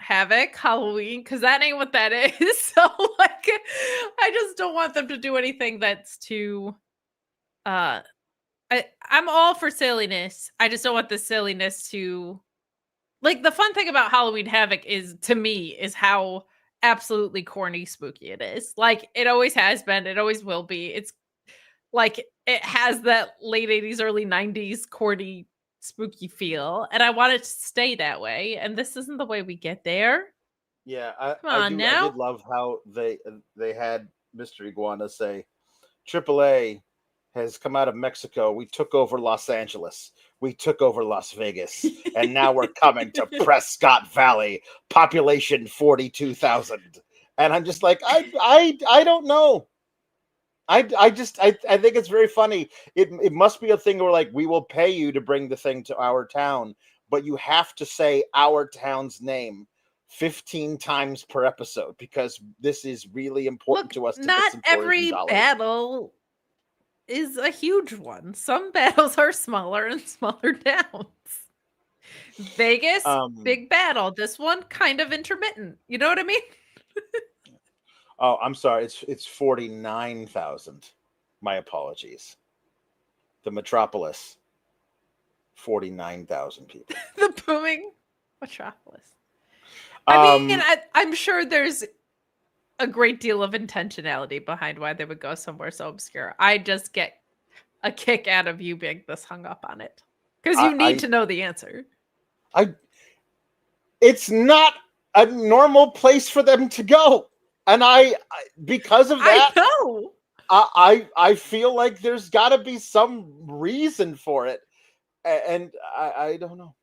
Havoc, Halloween, because that ain't what that is. So like, I just don't want them to do anything that's too I'm all for silliness. I just don't want the silliness to, like, the fun thing about Halloween Havoc is, to me, is how absolutely corny spooky it is. Like, it always has been, it always will be. It's like it has that late 80s, early 90s corny spooky feel, and I want it to stay that way, and this isn't the way we get there. Yeah, I did love how they had Mr. Iguana say, AAA has come out of Mexico. We took over Los Angeles. We took over Las Vegas. And now we're coming to Prescott Valley, population 42,000. And I'm just like, I don't know. I think it's very funny. It must be a thing where like we will pay you to bring the thing to our town, but you have to say our town's name 15 times per episode because this is really important to us. To not get some every dollars. battle is a huge one. Some battles are smaller and smaller towns. Vegas, big battle. This one kind of intermittent. You know what I mean? Oh, I'm sorry. It's 49,000. My apologies. The metropolis, 49,000 people. The booming metropolis. I mean, I'm sure there's a great deal of intentionality behind why they would go somewhere so obscure. I just get a kick out of you being this hung up on it because you need to know the answer. It's not a normal place for them to go. And because of that, I know. I feel like there's got to be some reason for it, and I don't know.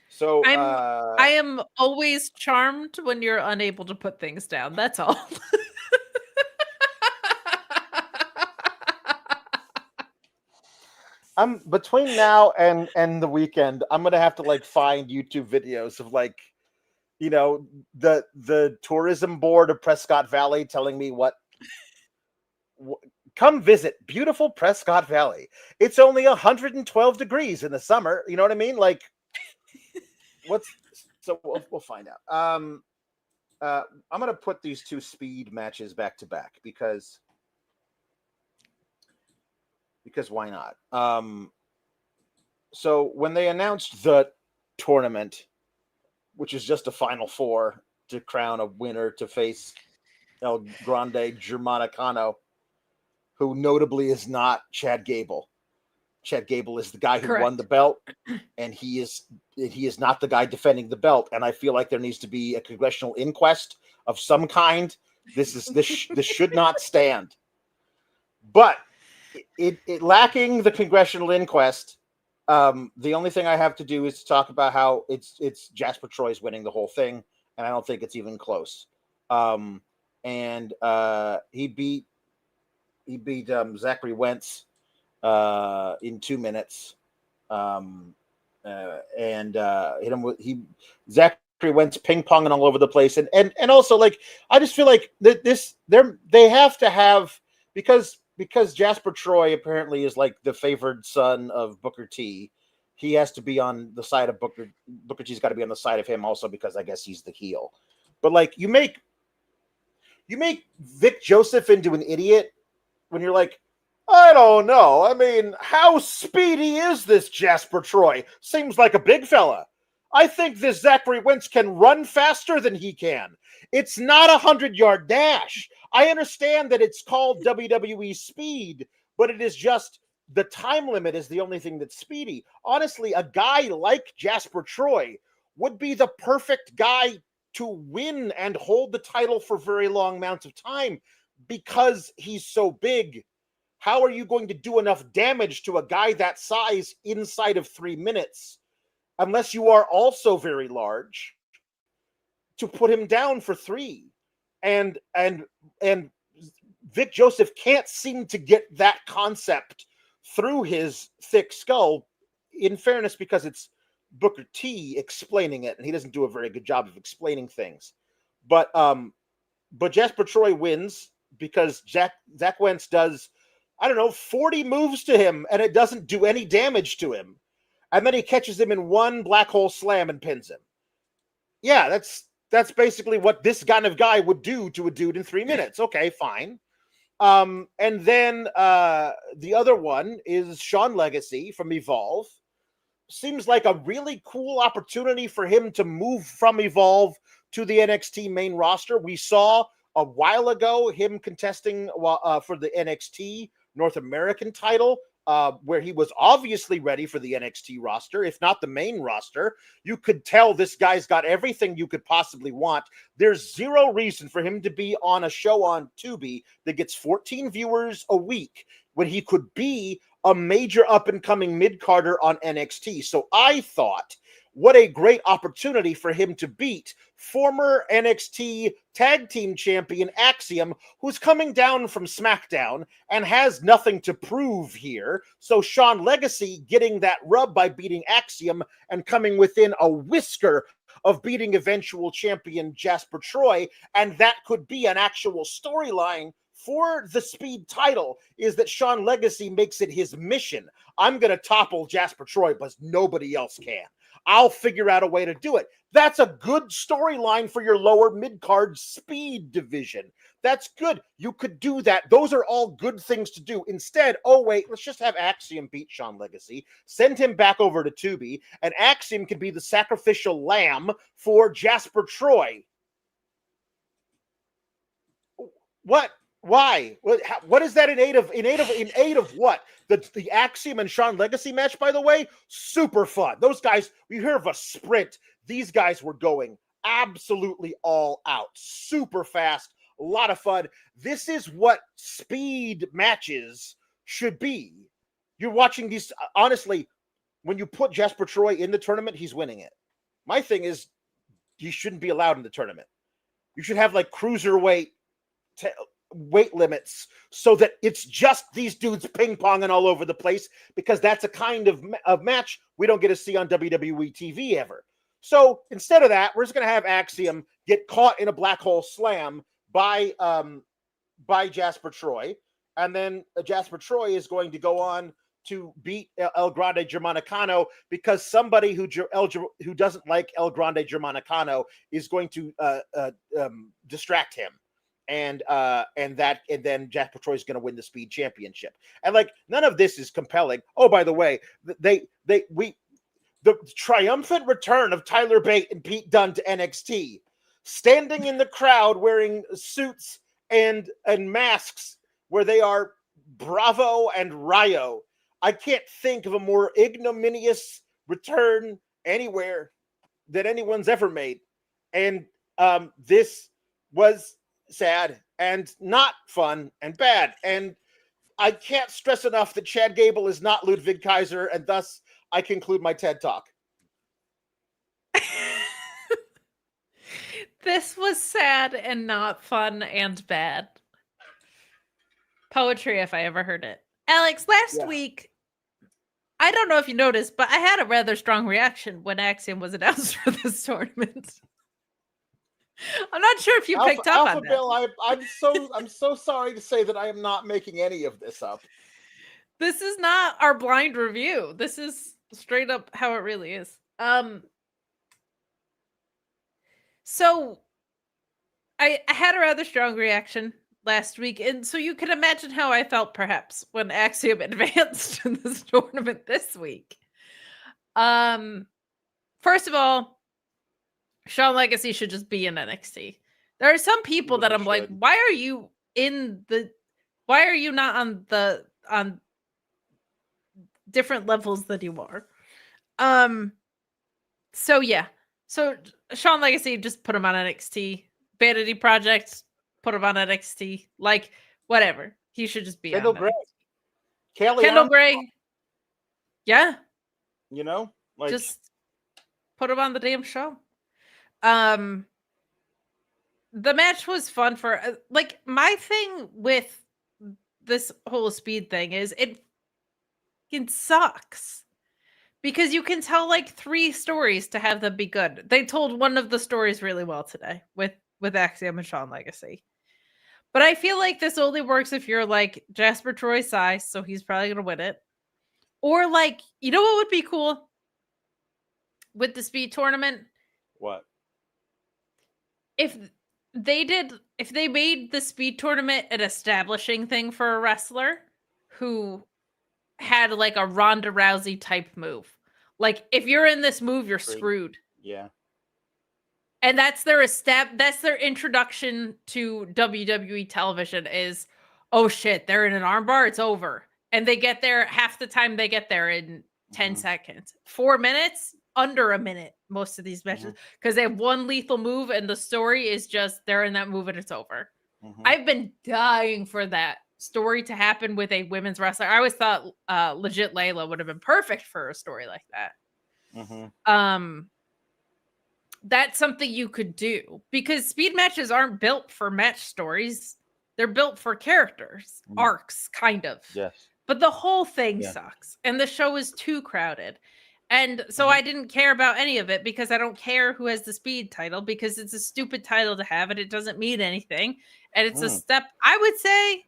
So I am always charmed when you're unable to put things down. That's all. I'm between now and the weekend. I'm gonna have to like find YouTube videos of like, you know, the tourism board of Prescott Valley telling me what come visit beautiful Prescott Valley. It's only 112 degrees in the summer. You know what I mean? Like, so we'll find out. I'm gonna put these two speed matches back to back because why not? So when they announced the tournament, which is just a Final Four to crown a winner to face El Grande Germanicano, who notably is not Chad Gable. Chad Gable is the guy who won the belt, and he is not the guy defending the belt. And I feel like there needs to be a congressional inquest of some kind. This should not stand. But it lacking the congressional inquest. The only thing I have to do is to talk about how it's Jasper Troy's winning the whole thing, and I don't think it's even close. And he beat Zachary Wentz in 2 minutes, and hit him with Zachary Wentz ping ponging all over the place, and also like I just feel like they have to have because Jasper Troy apparently is like the favored son of Booker T. He has to be on the side of Booker. Booker T's got to be on the side of him also because I guess he's the heel. But like you make Vic Joseph into an idiot when you're like, I don't know. I mean, how speedy is this Jasper Troy? Seems like a big fella. I think this Zachary Wentz can run faster than he can. It's not a 100-yard dash. I understand that it's called WWE speed, but it is just the time limit is the only thing that's speedy. Honestly, a guy like Jasper Troy would be the perfect guy to win and hold the title for very long amounts of time because he's so big. How are you going to do enough damage to a guy that size inside of 3 minutes? Unless you are also very large to put him down for 3. And Vic Joseph can't seem to get that concept through his thick skull, in fairness, because it's Booker T explaining it, and he doesn't do a very good job of explaining things. But Jasper Troy wins because Zach Wentz does, 40 moves to him, and it doesn't do any damage to him. And then he catches him in one black hole slam and pins him. Yeah, that's basically what this kind of guy would do to a dude in 3 minutes. Okay, fine. And then the other one is Shawn Legacy from Evolve. Seems like a really cool opportunity for him to move from Evolve to the NXT main roster. We saw a while ago him contesting for the NXT North American title where he was obviously ready for the NXT roster, if not the main roster. You could tell this guy's got everything you could possibly want. There's zero reason for him to be on a show on Tubi that gets 14 viewers a week when he could be a major up-and-coming mid-carder on NXT. So I thought, what a great opportunity for him to beat former NXT Tag Team Champion Axiom, who's coming down from SmackDown and has nothing to prove here. So Shawn Legacy getting that rub by beating Axiom and coming within a whisker of beating eventual champion Jasper Troy, and that could be an actual storyline for the Speed title, is that Shawn Legacy makes it his mission. I'm going to topple Jasper Troy, but nobody else can. I'll figure out a way to do it. That's a good storyline for your lower mid-card Speed division. That's good. You could do that. Those are all good things to do. Instead, oh wait, let's just have Axiom beat Shawn Legacy, send him back over to Tubi, and Axiom can be the sacrificial lamb for Jasper Troy. What? Why? What is that in aid of? In aid of what? The Axiom and Shawn Legacy match, by the way, super fun. Those guys, we hear of a sprint. These guys were going absolutely all out, super fast, a lot of fun. This is what Speed matches should be. You're watching these. Honestly, when you put Jasper Troy in the tournament, he's winning it. My thing is, he shouldn't be allowed in the tournament. You should have like cruiserweight weight limits so that it's just these dudes ping-ponging all over the place, because that's a kind of match we don't get to see on WWE TV ever. So instead of that, we're just going to have Axiom get caught in a black hole slam by Jasper Troy, and then Jasper Troy is going to go on to beat El Grande Germanicano, because somebody who doesn't like El Grande Germanicano is going to distract him. And then Jasper Troy is going to win the Speed Championship. And like, none of this is compelling. Oh, by the way, the triumphant return of Tyler Bate and Pete Dunne to NXT, standing in the crowd wearing suits and masks where they are Bravo and Rayo. I can't think of a more ignominious return anywhere that anyone's ever made. And this was sad and not fun and bad. And I can't stress enough that Chad Gable is not Ludwig Kaiser, and thus I conclude my TED Talk. This was sad and not fun and bad. Poetry, if I ever heard it. Alex, last week, I don't know if you noticed, but I had a rather strong reaction when Axiom was announced for this tournament. I'm not sure if you picked up on that. Bill, I'm so sorry to say that I am not making any of this up. This is not our blind review. This is straight up how it really is. So I had a rather strong reaction last week, and so you can imagine how I felt perhaps when Axiom advanced in this tournament this week. First of all, Shawn Legacy should just be in NXT. There are some people that I'm like, why are you not on different levels that you are? So yeah. So Shawn Legacy, just put him on NXT. Vanity Project, put him on NXT. Like, whatever. He should just be Kendall on Gray. NXT. Kendall Gray. Yeah. You know? Like, just put him on the damn show. The match was fun for like, my thing with this whole Speed thing is it sucks because you can tell like 3 stories to have them be good. They told one of the stories really well today with Axiom and Shawn Legacy, but I feel like this only works if you're like Jasper Troy's size, so he's probably gonna win it, or like, you know what would be cool with the Speed tournament? What? If they made the Speed tournament an establishing thing for a wrestler who had like a Ronda Rousey type move. Like, if you're in this move, you're screwed. Yeah. And that's their introduction to WWE television is, oh shit, they're in an armbar, it's over. And they get there half the time they get there in 10 seconds. 4 minutes, under a minute, most of these matches, because they have one lethal move and the story is just they're in that move and it's over. I've been dying for that story to happen with a women's wrestler. I always thought Legit Layla would have been perfect for a story like that. That's something you could do because speed matches aren't built for match stories. They're built for characters, arcs, kind of. Yes. But the whole thing sucks. And the show is too crowded. And so I didn't care about any of it because I don't care who has the speed title because it's a stupid title to have and it doesn't mean anything. And it's a step, I would say,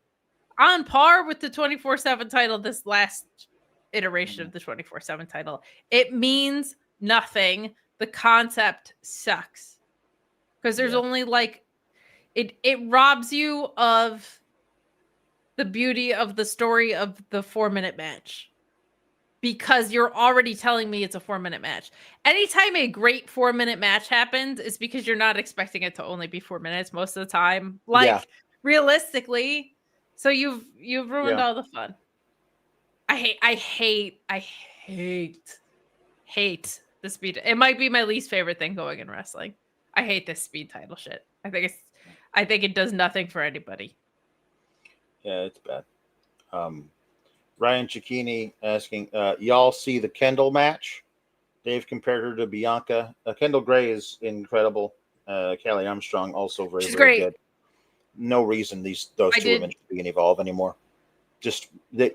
on par with the 24/7 title, this last iteration of the 24/7 title. It means nothing. The concept sucks. Because there's only like, it robs you of the beauty of the story of the 4-minute match. Because you're already telling me it's a 4-minute match. Anytime a great 4-minute match happens, it's because you're not expecting it to only be 4 minutes most of the time. Like realistically, so you've ruined all the fun. I hate the speed. It might be my least favorite thing going in wrestling. I hate this speed title shit. I think it does nothing for anybody. Yeah, it's bad. Ryan Cicchini asking, y'all see the Kendall match? Dave compared her to Bianca. Kendall Gray is incredible. Callie Armstrong also very, very good. No reason those two women should be involved anymore. Just that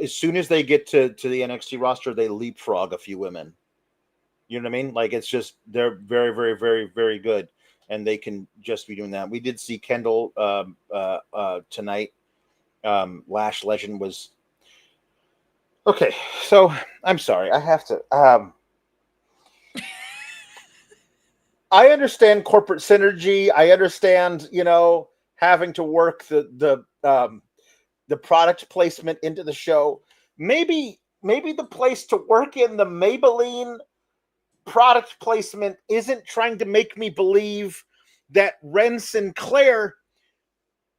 as soon as they get to the NXT roster, they leapfrog a few women. You know what I mean? Like it's just they're very, very, very, very good, and they can just be doing that. We did see Kendall tonight. Lash Legend was okay. So I'm sorry, I have to. I understand corporate synergy. I understand, having to work the product placement into the show. Maybe the place to work in the Maybelline product placement isn't trying to make me believe that Ren Sinclair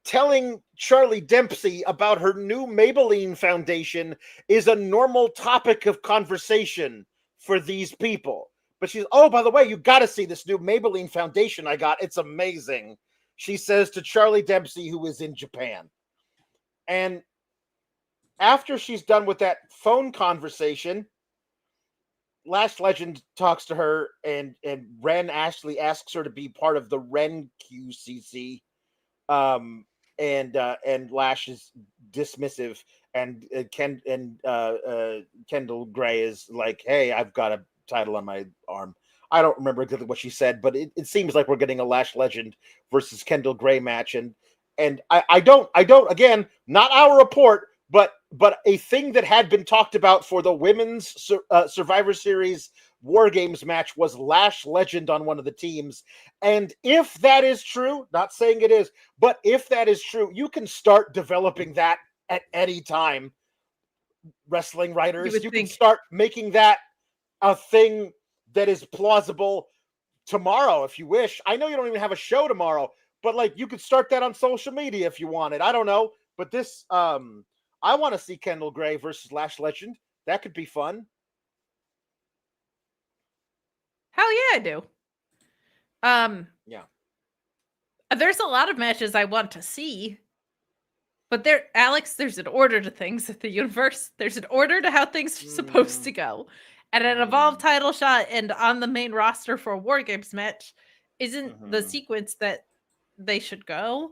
telling Charlie Dempsey about her new Maybelline foundation is a normal topic of conversation for these people. But she's, oh, by the way, you got to see this new Maybelline foundation I got. It's amazing. She says to Charlie Dempsey, who is in Japan. And after she's done with that phone conversation, Lash Legend talks to her and Ren actually asks her to be part of the Ren QCC. And Lash is dismissive, and Kendall Gray is like, "Hey, I've got a title on my arm." I don't remember exactly what she said, but it seems like we're getting a Lash Legend versus Kendall Gray match, and I don't again, not our report, but a thing that had been talked about for the women's Survivor Series War Games match was Lash Legend on one of the teams. And if that is true, not saying it is, but if that is true, you can start developing that at any time. Wrestling writers, you can start making that a thing that is plausible tomorrow if you wish. I know you don't even have a show tomorrow, but like you could start that on social media if you wanted. I don't know, but this I want to see Kendall Gray versus Lash Legend. That could be fun. Hell yeah, I do. Yeah. There's a lot of matches I want to see. But Alex, there's an order to things at the universe. There's an order to how things are supposed to go. And an Evolve title shot and on the main roster for a War Games match isn't the sequence that they should go.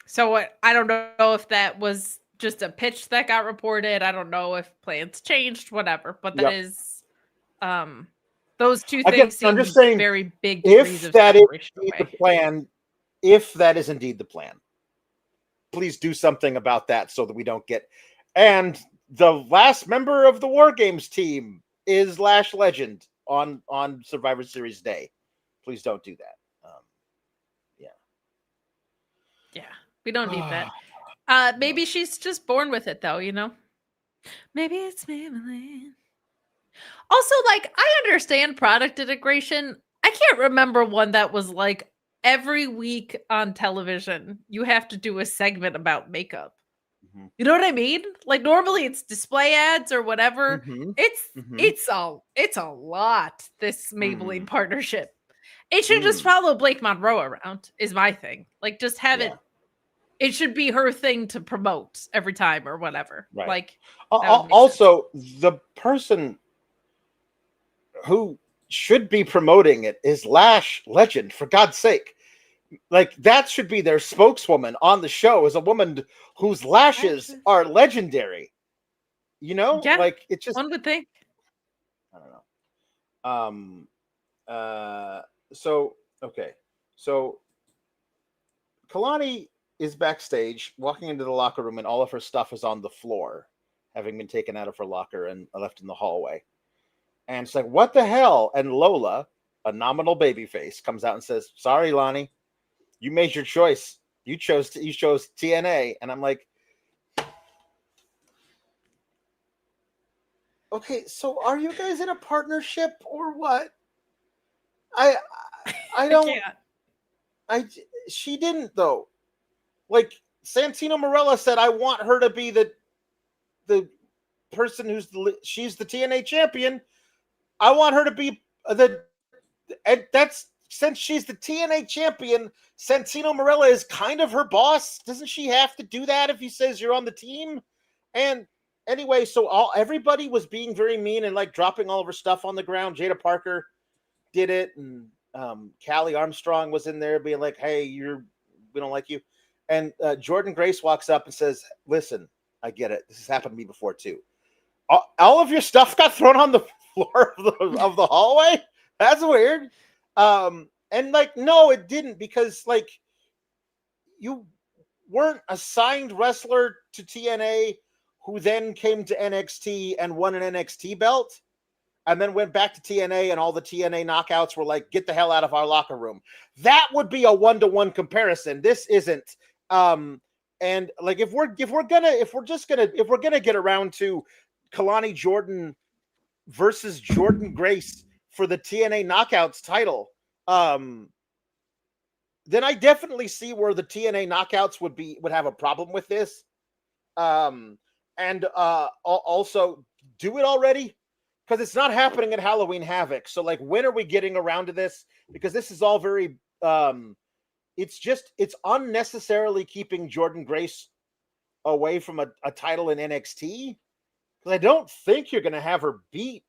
So I don't know if that was just a pitch that got reported. I don't know if plans changed, whatever. But that is those two things seem very big. If that is the plan, if that is indeed the plan, please do something about that so that we don't get. And the last member of the War Games team is Lash Legend on Survivor Series Day. Please don't do that. Yeah, we don't need that. Maybe she's just born with it, though. Maybe it's Maybelline. Also, like, I understand product integration. I can't remember one that was like every week on television, you have to do a segment about makeup. Mhm. You know what I mean? Like normally it's display ads or whatever. Mhm. It's a lot, this Maybelline partnership. It should just Mm. follow Blake Monroe around, is my thing. Like just have Yeah. it should be her thing to promote every time or whatever. Right. Like that would make sense. Also, the person who should be promoting it is Lash Legend, for God's sake. Like that should be their spokeswoman on the show, is a woman whose lashes are legendary. You know, Yeah, like it just, one would think. I don't know. So okay. So Kalani is backstage walking into the locker room and all of her stuff is on the floor, having been taken out of her locker and left in the hallway. And it's like, what the hell? And Lola, a nominal babyface, comes out and says, "Sorry, Lonnie, you made your choice. You chose TNA." And I'm like, okay, so are you guys in a partnership or what? I don't. She didn't though. Like Santino Marella said, I want her to be the person she's the TNA champion. I want her to be and that's, since she's the TNA champion, Santino Marella is kind of her boss. Doesn't she have to do that if he says you're on the team? And anyway, so everybody was being very mean and like dropping all of her stuff on the ground. Jada Parker did it, and Callie Armstrong was in there being like, "Hey, we don't like you." And Jordan Grace walks up and says, "Listen, I get it. This has happened to me before too. All of your stuff got thrown on the floor of the hallway. That's weird." And like, no, it didn't, because like you weren't a signed wrestler to TNA who then came to NXT and won an NXT belt and then went back to TNA, and all the TNA knockouts were like, "Get the hell out of our locker room." That would be a 1-to-1 comparison. This isn't. And like, if we're gonna get around to Kalani Jordan versus Jordan Grace for the TNA Knockouts title, then I definitely see where the TNA Knockouts would have a problem with this. And also do it already, because it's not happening at Halloween Havoc. So like, when are we getting around to this? Because this is all very it's unnecessarily keeping Jordan Grace away from a title in NXT, because I don't think you're going to have her beat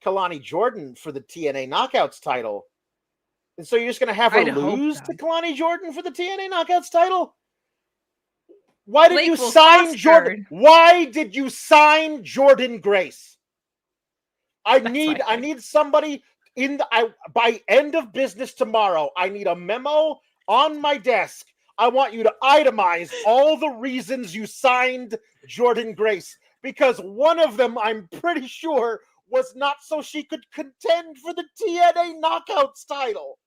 Kalani Jordan for the TNA Knockouts title. And so you're just going to have her lose to Kalani Jordan for the TNA Knockouts title? Why did you sign Jordan? Why did you sign Jordan Grace? I need somebody by end of business tomorrow. I need a memo on my desk. I want you to itemize all the reasons you signed Jordan Grace, because one of them, I'm pretty sure, was not so she could contend for the TNA Knockouts title.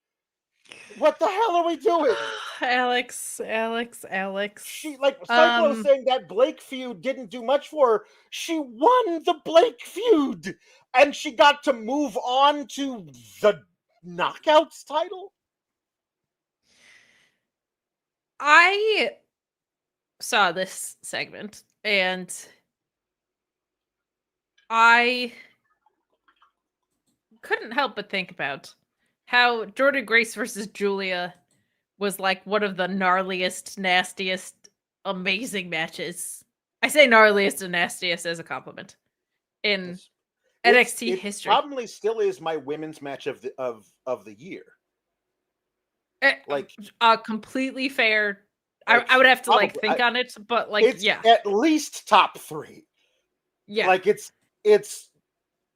What the hell are we doing? Alex. She, like, Cyclo saying that Blake feud didn't do much for her. She won the Blake feud, and she got to move on to the Knockouts title. I saw this segment and I couldn't help but think about how Jordan Grace versus Julia was like one of the gnarliest, nastiest, amazing matches. I say gnarliest and nastiest as a compliment in NXT history. Probably still is my women's match of the year. Like, completely fair. I would have to like think on it, but like, it's at least top 3. Yeah, like it's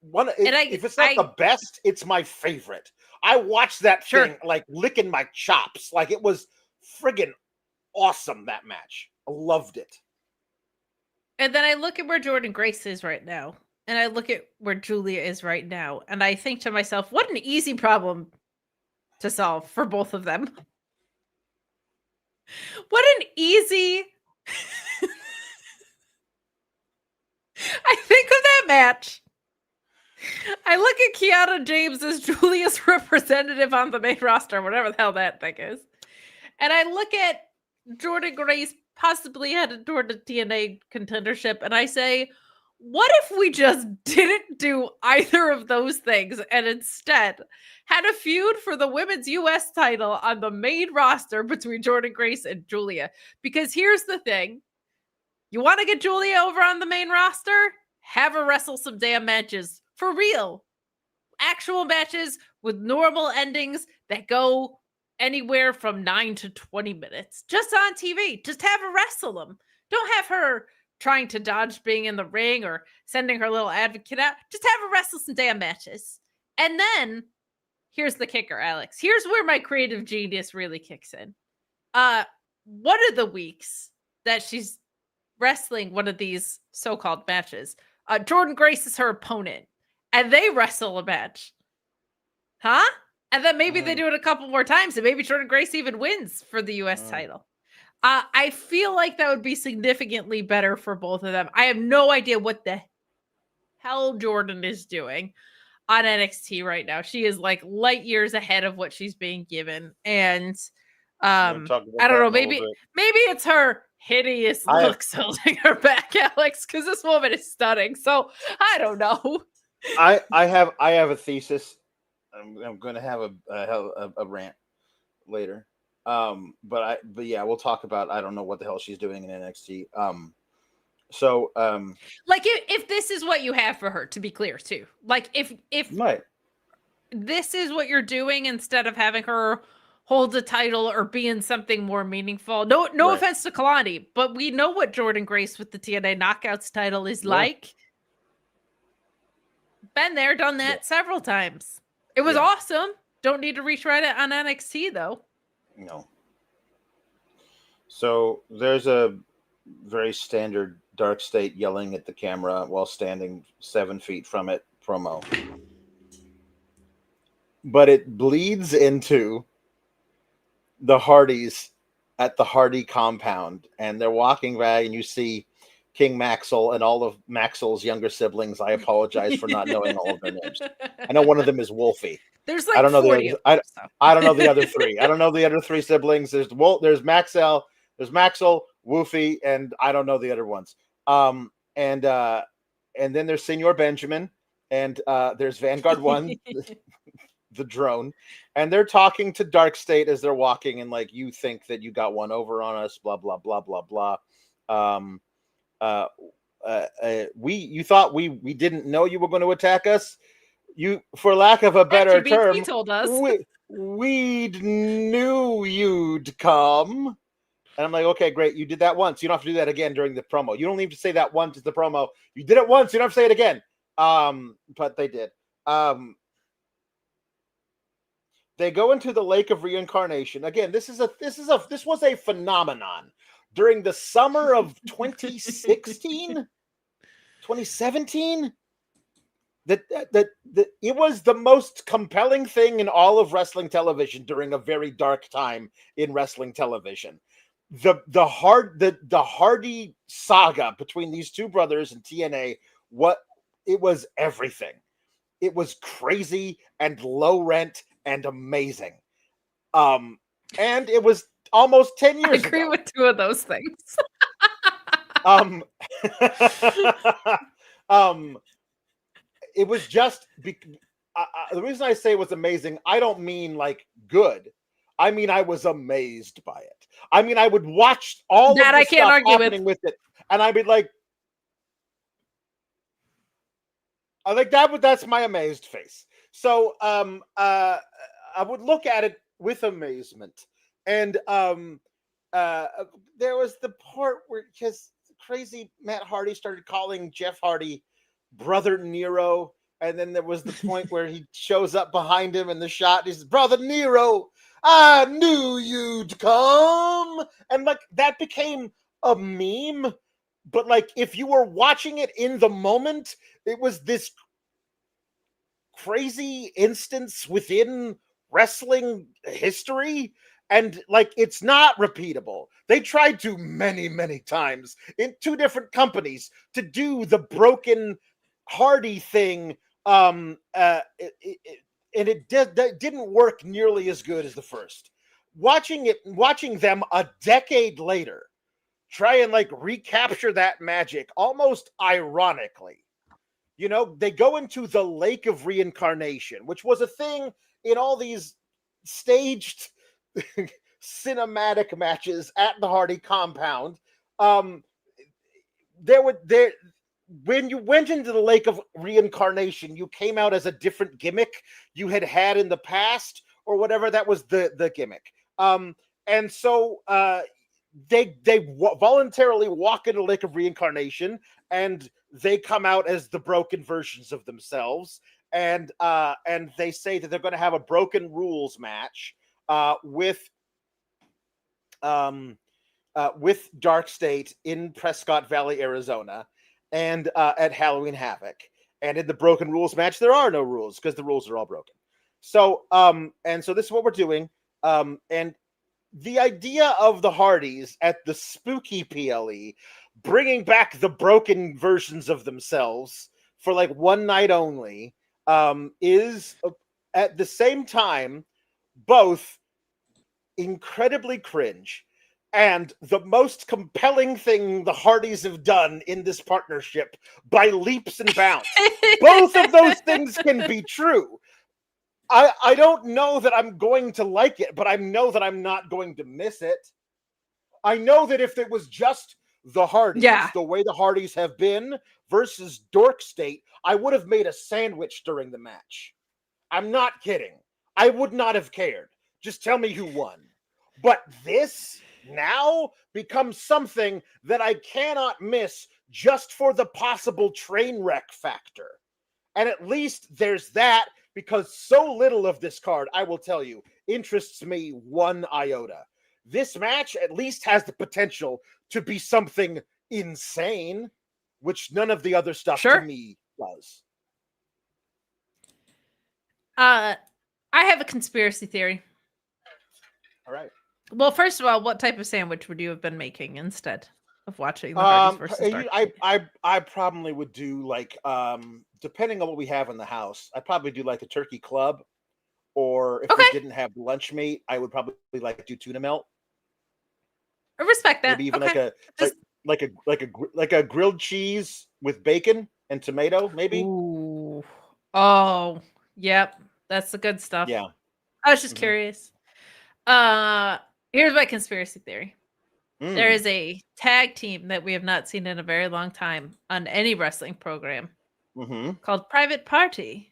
one. If it's not the best, it's my favorite. I watched that thing like licking my chops. Like, it was friggin' awesome, that match. I loved it. And then I look at where Jordan Grace is right now, and I look at where Julia is right now, and I think to myself, what an easy problem to solve for both of them. What an easy... I think of that match. I I look at Kiana James as Julia's representative on the main roster, whatever the hell that thing is. And I look at Jordynne Grace possibly headed toward the TNA contendership, and I say, what if we just didn't do either of those things and instead had a feud for the women's US title on the main roster between Jordynne Grace and Julia? Because here's the thing. You want to get Julia over on the main roster? Have her wrestle some damn matches. For real. Actual matches with normal endings that go anywhere from 9 to 20 minutes. Just on TV. Just have her wrestle them. Don't have her trying to dodge being in the ring or sending her little advocate out. Just have her wrestle some damn matches. And then, here's the kicker, Alex. Here's where my creative genius really kicks in. One of the weeks that she's wrestling one of these so-called matches, Jordynne Grace is her opponent, and they wrestle a match. Huh? And then maybe they do it a couple more times, and maybe Jordynne Grace even wins for the U.S. title. I feel like that would be significantly better for both of them. I have no idea what the hell Jordynne is doing on NXT right now. She is like light years ahead of what she's being given. And I don't know, maybe it's her hideous looks holding her back, Alex, because this woman is stunning. So I don't know. I have a thesis. I'm going to have a rant later. But yeah, we'll talk about, I don't know what the hell she's doing in NXT. Like if this is what you have for her, to be clear too, like if right. This is what you're doing instead of having her hold a title or be in something more meaningful. No right. Offense to Kalani, but we know what Jordynne Grace with the TNA Knockouts title is like. Been there, done that several times. It was awesome. Don't need to retread it on NXT though. No. So there's a very standard Dark State yelling at the camera while standing 7 feet from it promo. But it bleeds into the Hardys at the Hardy compound, and they're walking by, and you see King Maxwell and all of Maxwell's younger siblings. I apologize for not knowing all of their names. I know one of them is Wolfie. There's like I don't know 40 the other, I don't know the other three. I don't know the other three siblings. There's Maxwell, Wolfie, and I don't know the other ones. And then there's Senor Benjamin, and there's Vanguard One, the drone, and they're talking to Dark State as they're walking, and like, you think that you got one over on us, blah blah blah blah blah. You thought we didn't know you were going to attack us. You, for lack of a better term, told us we knew you'd come. And I'm like, okay, great. You did that once. You don't have to do that again during the promo. You don't need to say that once at the promo. You did it once. You don't have to say it again. But they did. They go into the Lake of Reincarnation. Again, this was a phenomenon during the summer of 2016, 2017. That it was the most compelling thing in all of wrestling television during a very dark time in wrestling television. The Hardy saga between these two brothers and TNA, it was everything. It was crazy and low rent and amazing. And it was almost 10 years ago. I agree with two of those things. It was just the reason I say it was amazing. I don't mean like good. I mean, I was amazed by it. I mean, I would watch all that of the stuff happening with it, and I'd be like, I think that's my amazed face. So I would look at it with amazement, and there was the part where because crazy Matt Hardy started calling Jeff Hardy Brother Nero, and then there was the point where he shows up behind him in the shot. He says, "Brother Nero, I knew you'd come," and like that became a meme. But like, if you were watching it in the moment, it was this crazy instance within wrestling history, and like, it's not repeatable. They tried to many times in two different companies to do the broken Hardy thing and it didn't work nearly as good as the first. Watching them a decade later try and like recapture that magic almost ironically. You know, they go into the Lake of Reincarnation, which was a thing in all these staged cinematic matches at the Hardy compound. When you went into the Lake of Reincarnation, you came out as a different gimmick you had in the past or whatever. That was the gimmick. And so they voluntarily walk into the Lake of Reincarnation, and they come out as the broken versions of themselves, and they say that they're going to have a Broken Rules match with Dark State in Prescott Valley, Arizona, and at Halloween Havoc. And in the Broken Rules match, there are no rules because the rules are all broken. So so this is what we're doing. And the idea of the Hardys at the spooky PLE bringing back the broken versions of themselves for like one night only is at the same time both incredibly cringe and the most compelling thing the Hardys have done in this partnership by leaps and bounds. Both of those things can be true. I don't know that I'm going to like it, but I know that I'm not going to miss it. I know that if it was just the Hardys, the way the Hardys have been versus Dork State, I would have made a sandwich during the match. I'm not kidding. I would not have cared. Just tell me who won. But this now becomes something that I cannot miss just for the possible train wreck factor. And at least there's that, because so little of this card, I will tell you, interests me one iota. This match at least has the potential to be something insane, which none of the other stuff to me does. I have a conspiracy theory. All right. Well, first of all, what type of sandwich would you have been making instead of watching the Hardys versus Dark State? I probably would do like depending on what we have in the house, I'd probably do like a turkey club, or if we didn't have lunch meat, I would probably like do tuna melt. I respect that. Maybe even like a grilled cheese with bacon and tomato, maybe. Ooh. Oh, yep. That's the good stuff. Yeah. I was just curious. Here's my conspiracy theory. There is a tag team that we have not seen in a very long time on any wrestling program called Private Party.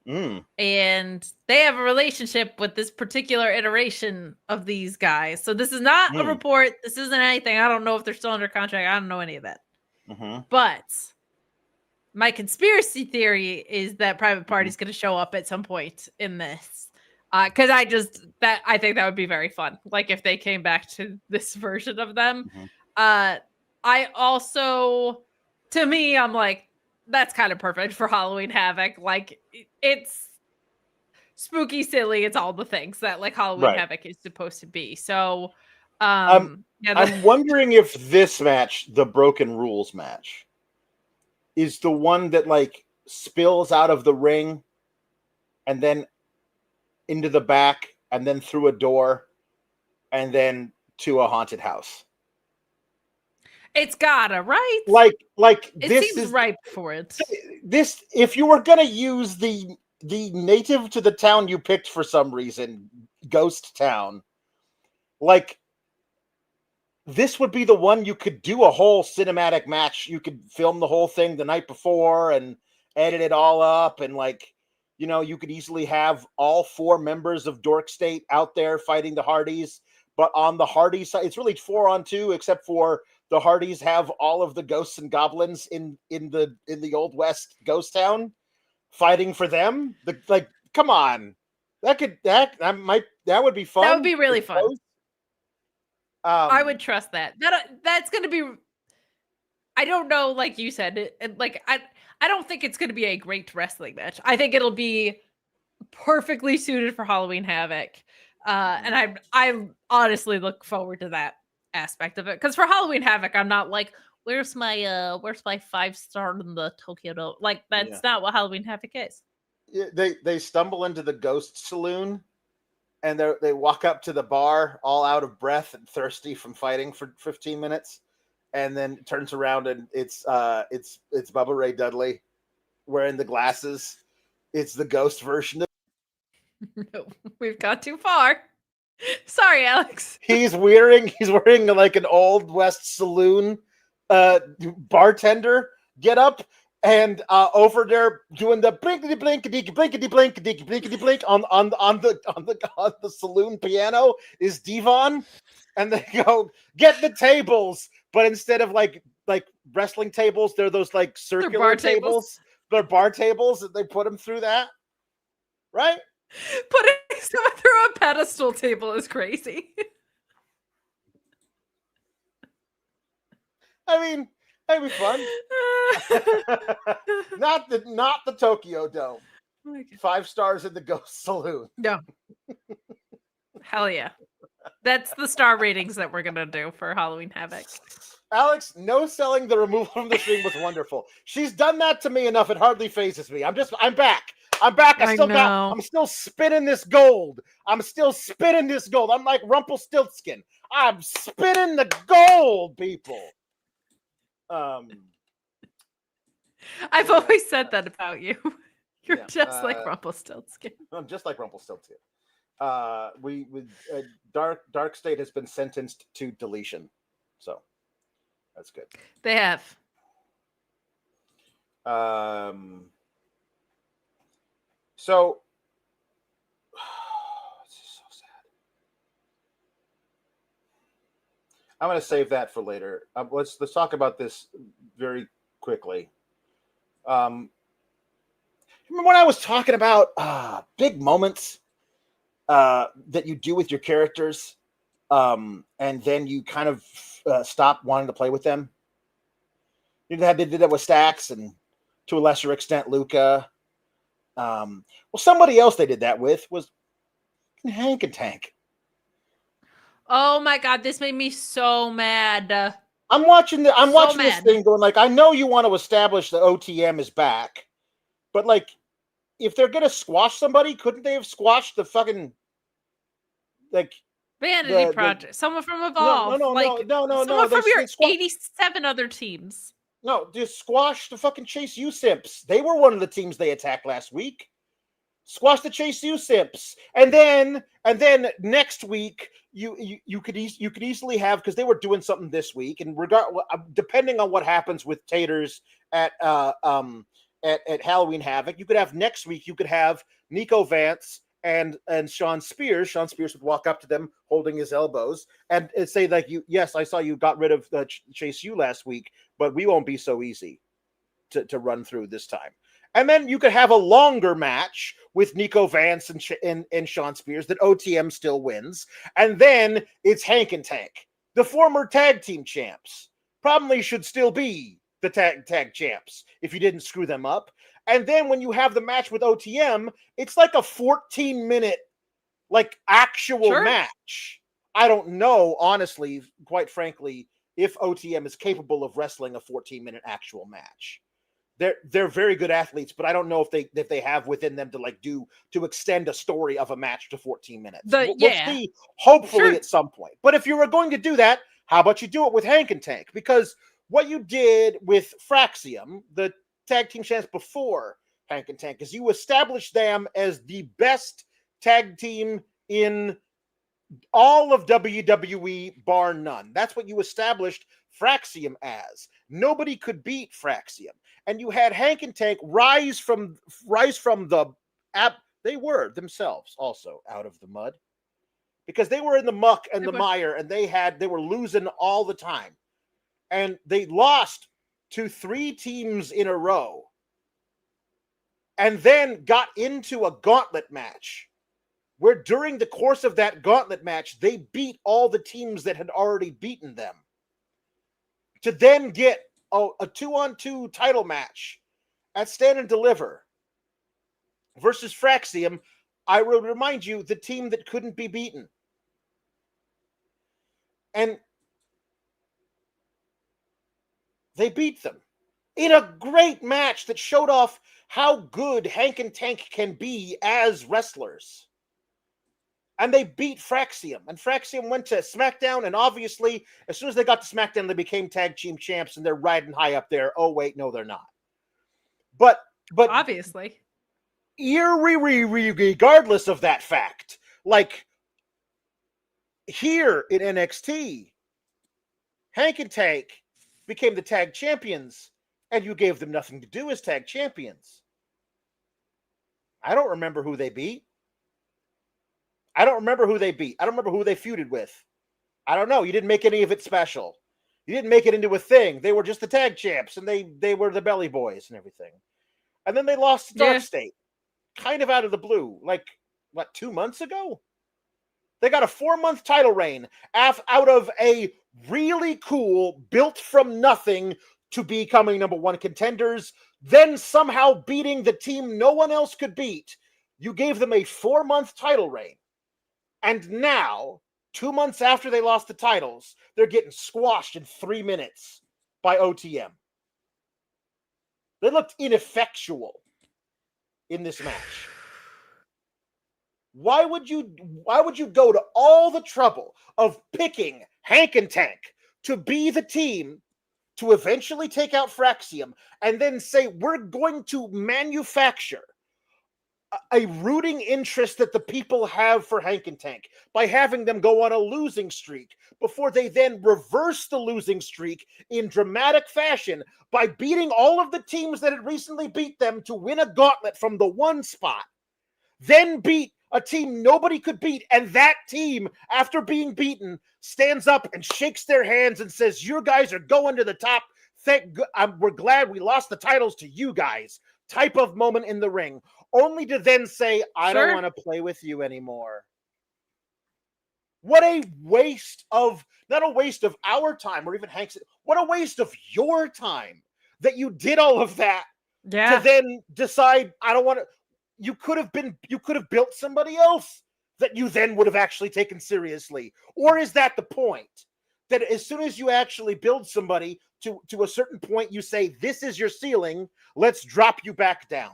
And they have a relationship with this particular iteration of these guys. So this is not a report. This isn't anything. I don't know if they're still under contract. I don't know any of that. But my conspiracy theory is that Private Party is going to show up at some point in this. Because I think that would be very fun. Like if they came back to this version of them. I also, to me, I'm like, that's kind of perfect for Halloween Havoc. Like it's spooky, silly. It's all the things that like Halloween Havoc is supposed to be. So, I'm wondering if this match, the Broken Rules match, is the one that like spills out of the ring and then into the back and then through a door and then to a haunted house. It's gotta, right? Like it this seems is ripe for it. This, if you were gonna use the native to the town you picked for some reason, Ghost Town, like this would be the one you could do a whole cinematic match. You could film the whole thing the night before and edit it all up, and like, you know, you could easily have all 4 members of Dork State out there fighting the Hardys. But on the Hardys side, it's really 4-on-2, except for the Hardys have all of the ghosts and goblins in the Old West Ghost Town fighting for them. Come on, that would be fun. That would be really fun. I would trust that. That's going to be. I don't know, like you said, I don't think it's going to be a great wrestling match. I think it'll be perfectly suited for Halloween Havoc. And I honestly look forward to that aspect of it. Because for Halloween Havoc, I'm not like, where's my 5-star in the Tokyo Dome? Like, that's not what Halloween Havoc is. They stumble into the ghost saloon, and they walk up to the bar all out of breath and thirsty from fighting for 15 minutes, and then it turns around and it's Bubba Ray Dudley wearing the glasses. It's the ghost version of No, we've gone too far. Sorry, Alex. he's wearing like an old West saloon bartender get up, and over there doing the blinkety blinkety blinkety blinkety blinkety blink on the saloon piano is Devon, and they go get the tables, but instead of like wrestling tables, they're those like circular tables. They're bar tables, and they put them through that, right? Putting someone through a pedestal table is crazy. I mean, that'd be fun. not the Tokyo Dome. Oh 5 stars in the Ghost Saloon. No. Hell yeah. That's the star ratings that we're gonna do for Halloween Havoc. Alex, no selling the removal from the stream was wonderful. She's done that to me enough; it hardly phases me. I'm back. I'm still spinning this gold. I'm like Rumpelstiltskin. I'm spinning the gold, people. I've always said that about you. You're just like Rumpelstiltskin. I'm just like Rumpelstiltskin. Dark State has been sentenced to deletion, so that's good. They have. So this is so sad. I'm going to save that for later. Let's talk about this very quickly. Remember when I was talking about big moments that you do with your characters, and then you kind of stop wanting to play with them? They did that with Stax, and to a lesser extent, Luca. Well, somebody else they did that with was Hank and Tank. Oh my God, this made me so mad. I'm watching this thing going like, I know you want to establish the OTM is back, but like, if they're gonna squash somebody, couldn't they have squashed the fucking like Vanity Project? Someone from Evolve. No. Someone from your 87 other teams. No, just squash the fucking Chase U Simps. They were one of the teams they attacked last week. Squash the Chase U Simps, and then next week you could easily have, because they were doing something this week, and depending on what happens with Taters at Halloween Havoc, you could have next week. You could have Nico Vance and Shawn Spears. Shawn Spears would walk up to them holding his elbows and say like, yes, I saw you got rid of Chase U last week, but we won't be so easy to run through this time. And then you could have a longer match with Nico Vance and Shawn Spears that OTM still wins. And then it's Hank and Tank, the former tag team champs, probably should still be the tag champs if you didn't screw them up. And then when you have the match with OTM, it's like a 14-minute, like, actual match. I don't know, honestly, quite frankly, if OTM is capable of wrestling a 14-minute actual match. They're very good athletes, but I don't know if they have within them to extend a story of a match to 14 minutes. We'll see, hopefully at some point. But if you were going to do that, how about you do it with Hank and Tank? Because what you did with Fraxium, the tag team champs before Hank and Tank, is you established them as the best tag team in all of WWE, bar none. That's what you established Fraxium as. Nobody could beat Fraxium. And you had Hank and Tank rise from the app. They were themselves also out of the mud, because they were in the muck and the mire, and they were losing all the time. And they lost to 3 teams in a row, and then got into a gauntlet match where during the course of that gauntlet match, they beat all the teams that had already beaten them to then get a 2-on-2 title match at Stand and Deliver versus Fraxium. I will remind you, the team that couldn't be beaten. And They beat them in a great match that showed off how good Hank and Tank can be as wrestlers. And they beat Fraxium. And Fraxium went to SmackDown, and obviously, as soon as they got to SmackDown, they became tag team champs, and they're riding high up there. Oh, wait, no, they're not. But obviously, regardless of that fact, like here in NXT, Hank and Tank became the tag champions, and you gave them nothing to do as tag champions. I don't remember who they beat. I don't remember who they feuded with. I don't know. You didn't make any of it special. You didn't make it into a thing. They were just the tag champs, and they were the belly boys and everything. And then they lost to Dark State, kind of out of the blue. Like, what, 2 months ago? They got a 4-month title reign out of a really cool, built from nothing to becoming number one contenders, then somehow beating the team no one else could beat. You gave them a 4-month title reign. And now, 2 months after they lost the titles, they're getting squashed in 3 minutes by OTM. They looked ineffectual in this match. Why would you go to all the trouble of picking Hank and Tank to be the team to eventually take out Fraxium and then say we're going to manufacture a rooting interest that the people have for Hank and Tank by having them go on a losing streak before they then reverse the losing streak in dramatic fashion by beating all of the teams that had recently beat them to win a gauntlet from the one spot, then beat a team nobody could beat, and that team, after being beaten, stands up and shakes their hands and says, you guys are going to the top. We're glad we lost the titles to you guys. Type of moment in the ring, only to then say, I don't want to play with you anymore. What a waste of, not a waste of our time or even Hank's, what a waste of your time that you did all of that to then decide, I don't want to. You could have built somebody else that you then would have actually taken seriously. Or is that the point? That as soon as you actually build somebody to a certain point, you say, this is your ceiling, let's drop you back down.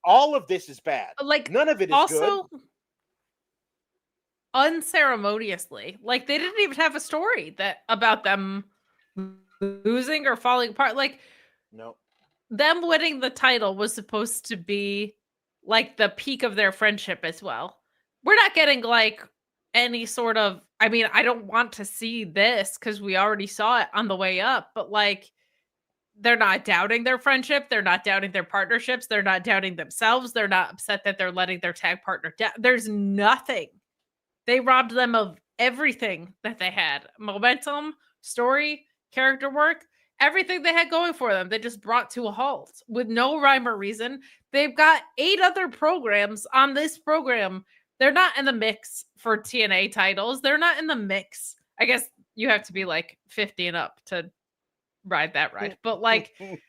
All of this is bad. Like, none of it is also good. Unceremoniously. Like, they didn't even have a story about them losing or falling apart. Like, no. Them winning the title was supposed to be like the peak of their friendship as well. We're not getting like any sort of, I mean, I don't want to see this because we already saw it on the way up, but like, they're not doubting their friendship. They're not doubting their partnerships. They're not doubting themselves. They're not upset that they're letting their tag partner down. There's nothing. They robbed them of everything that they had. Momentum, story, character work, everything they had going for them. They just brought to a halt with no rhyme or reason. They've got 8 other programs on this program. They're not in the mix for TNA titles. They're not in the mix. I guess you have to be like 50 and up to ride that ride. But like, I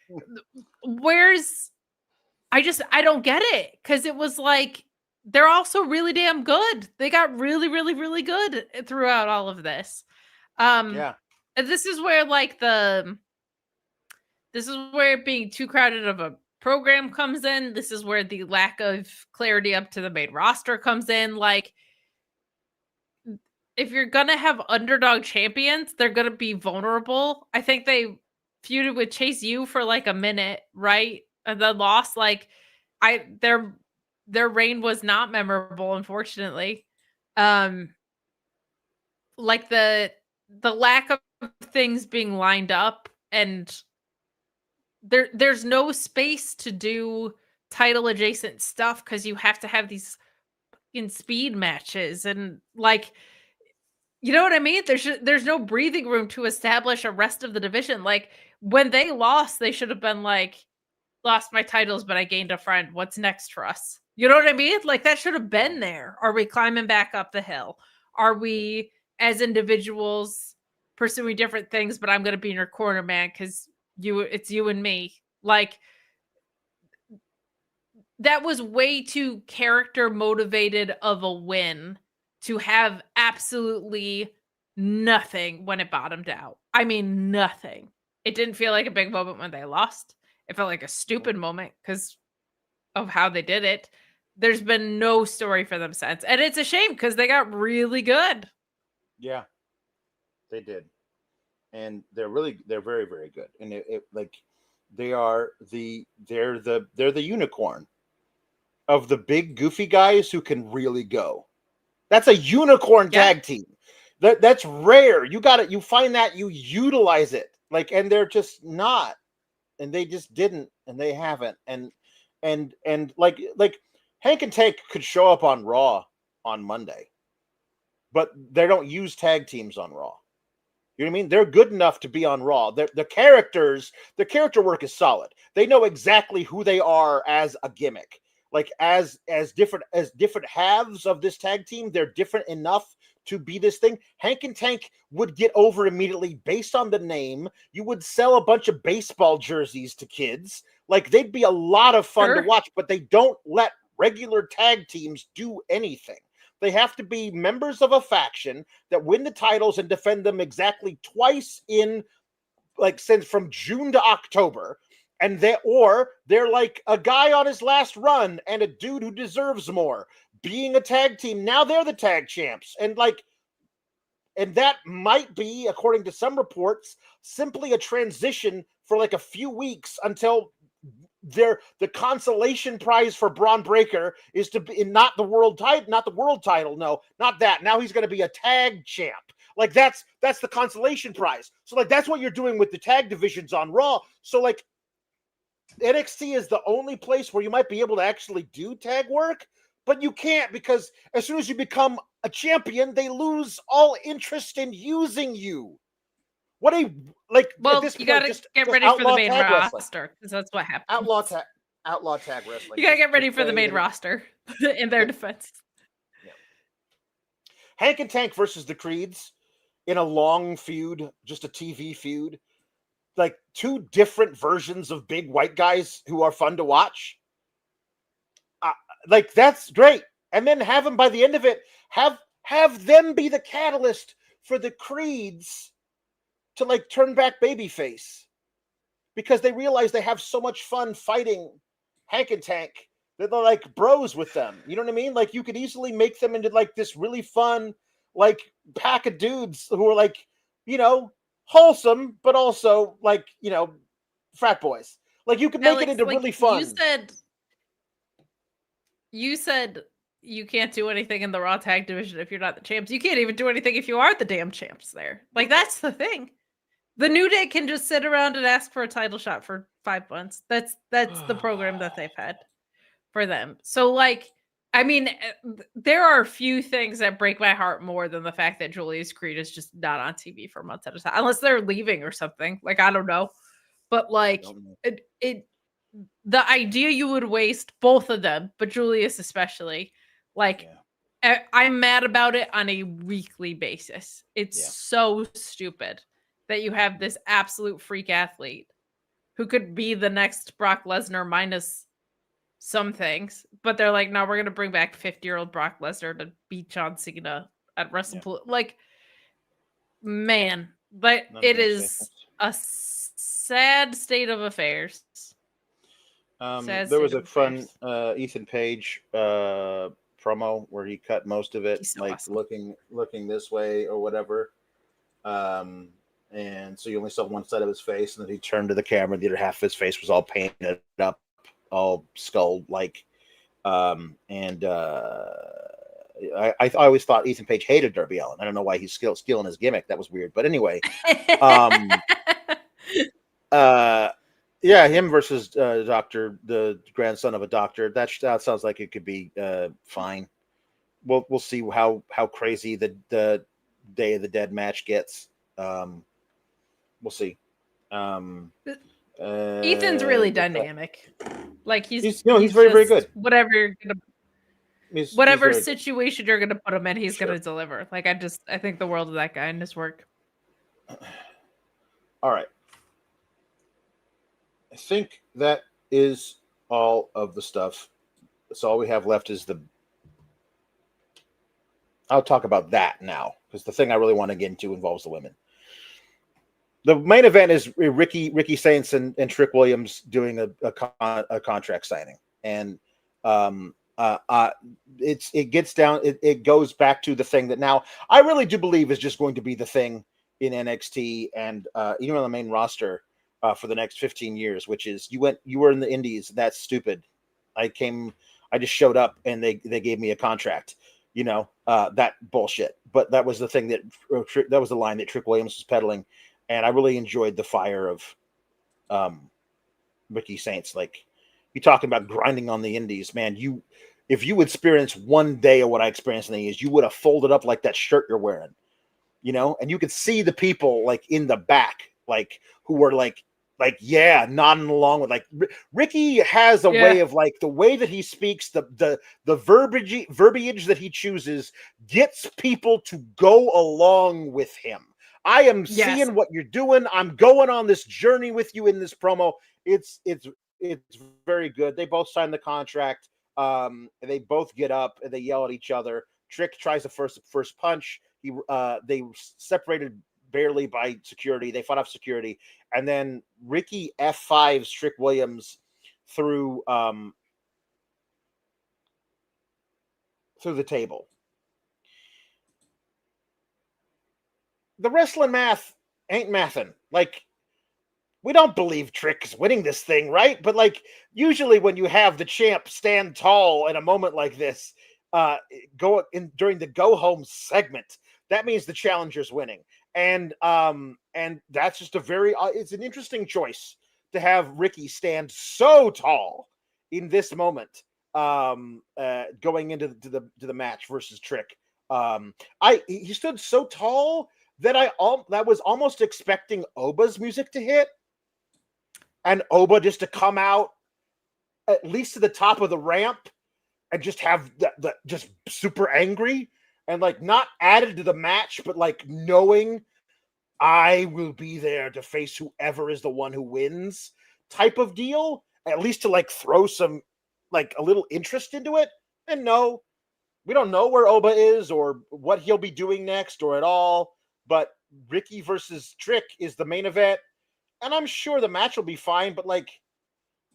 don't get it. Because it was like, they're also really damn good. They got really, really, really good throughout all of this. And this is where like this is where being too crowded of a program comes in. This is where the lack of clarity up to the main roster comes in. Like, if you're going to have underdog champions, they're going to be vulnerable. I think they feuded with Chase U for like a minute, right? And then lost. Like, their reign was not memorable, unfortunately. Like the lack of things being lined up, and there's no space to do title adjacent stuff because you have to have these in speed matches, and like, you know what I mean? There's no breathing room to establish a rest of the division. Like, when they lost, they should have been like, lost my titles, but I gained a friend. What's next for us? You know what I mean? Like, that should have been there. Are we climbing back up the hill? Are we, as individuals, pursuing different things, but I'm going to be in your corner, man, because it's you and me. Like, that was way too character motivated of a win to have absolutely nothing when it bottomed out. I mean, nothing. It didn't feel like a big moment when they lost. It felt like a stupid moment because of how they did it. There's been no story for them since. And it's a shame because they got really good. Yeah, they did. And they're very, very good. And they're the unicorn of the big goofy guys who can really go. That's a unicorn tag team. That's rare. You find that, you utilize it. And they're just not. And they just didn't, and they haven't. And Hank and Tank could show up on Raw on Monday, but they don't use tag teams on Raw. You know what I mean? They're good enough to be on Raw. The character work is solid. They know exactly who they are as a gimmick. As different halves of this tag team, they're different enough to be this thing. Hank and Tank would get over immediately based on the name. You would sell a bunch of baseball jerseys to kids. They'd be a lot of fun to watch, but they don't let regular tag teams do anything. They have to be members of a faction that win the titles and defend them exactly twice in since from June to October. And they're like a guy on his last run and a dude who deserves more being a tag team. Now they're the tag champs. And that might be, according to some reports, simply a transition for a few weeks until the consolation prize for Braun Breaker is to be not the world title. No, not that. Now he's going to be a tag champ. That's the consolation prize. So that's what you're doing with the tag divisions on Raw. So NXT is the only place where you might be able to actually do tag work, but you can't, because as soon as you become a champion, they lose all interest in using you. Well, at this point, gotta get ready for the main roster, because that's what happens. Outlaw tag wrestling. You gotta get ready for the main roster in their defense. Yeah. Hank and Tank versus the Creeds in a long feud, just a TV feud. Two different versions of big white guys who are fun to watch. That's great. And then have them, by the end of it, have them be the catalyst for the Creeds to turn back babyface, because they realize they have so much fun fighting Hank and Tank that they're bros with them. You know what I mean? You could easily make them into this really fun pack of dudes who are wholesome, but also frat boys. You could make it into really fun. You said you can't do anything in the Raw tag division if you're not the champs. You can't even do anything if you are the damn champs there. That's the thing. The New Day can just sit around and ask for a title shot for 5 months. That's the program that they've had for them. So I mean, there are a few things that break my heart more than the fact that Julius Creed is just not on TV for months at a time, unless they're leaving or something. I don't know. But the idea you would waste both of them, but Julius especially, I'm mad about it on a weekly basis. It's so stupid that you have this absolute freak athlete who could be the next Brock Lesnar minus some things, but they're no, we're going to bring back 50-year-old Brock Lesnar to beat John Cena at WrestlePalooza. Man, but it is a sad state of affairs. There was a fun Ethan Page promo where he cut most of it, so awesome. looking this way or whatever. And so you only saw one side of his face, and then he turned to the camera. The other half of his face was all painted up, all skull-like. I always thought Ethan Page hated Darby Allin. I don't know why he's stealing his gimmick. That was weird. But anyway, yeah, him versus Doctor, the grandson of a doctor. That sounds like it could be fine. We'll see how crazy the Day of the Dead match gets. We'll see. Ethan's really dynamic. He's very, very good. Whatever you're gonna situation you're gonna put him in, he's gonna deliver. I think the world of that guy and his work. All right. I think that is all of the stuff. So all we have left is I'll talk about that now, because the thing I really want to get into involves the women. The main event is Ricky Saints and Trick Williams doing a contract signing, and it goes back to the thing that now I really do believe is just going to be the thing in NXT and even on the main roster for the next 15 years, which is you were in the Indies. That's stupid. I just showed up and they gave me a contract. That bullshit. But that was the thing that was the line that Trick Williams was peddling. And I really enjoyed the fire of Ricky Saints. Like, you talking about grinding on the Indies, man. If you experience one day of what I experienced in the Indies, you would have folded up like that shirt you're wearing, and you could see the people like in the back, like who were like nodding along with Ricky has a way of like the way that he speaks, the verbiage that he chooses gets people to go along with him. I am seeing what you're doing. I'm going on this journey with you in this promo. It's very good. They both sign the contract. They both get up and they yell at each other. Trick tries the first punch. They separated barely by security. They fought off security, and then Ricky F5's Trick Williams through the table. The wrestling math ain't mathin'. Like, we don't believe Trick's winning this thing, right? But like, usually when you have the champ stand tall in a moment like this, during the go home segment, that means the challenger's winning. And that's just it's an interesting choice to have Ricky stand so tall in this moment, going into the match versus Trick. He stood so tall that I was almost expecting Oba's music to hit, and Oba just to come out at least to the top of the ramp and just have the just super angry and like not added to the match, but like knowing I will be there to face whoever is the one who wins type of deal, at least to like throw some like a little interest into it. And no, we don't know where Oba is or what he'll be doing next or at all. But Ricky versus Trick is the main event, and I'm sure the match will be fine. But like,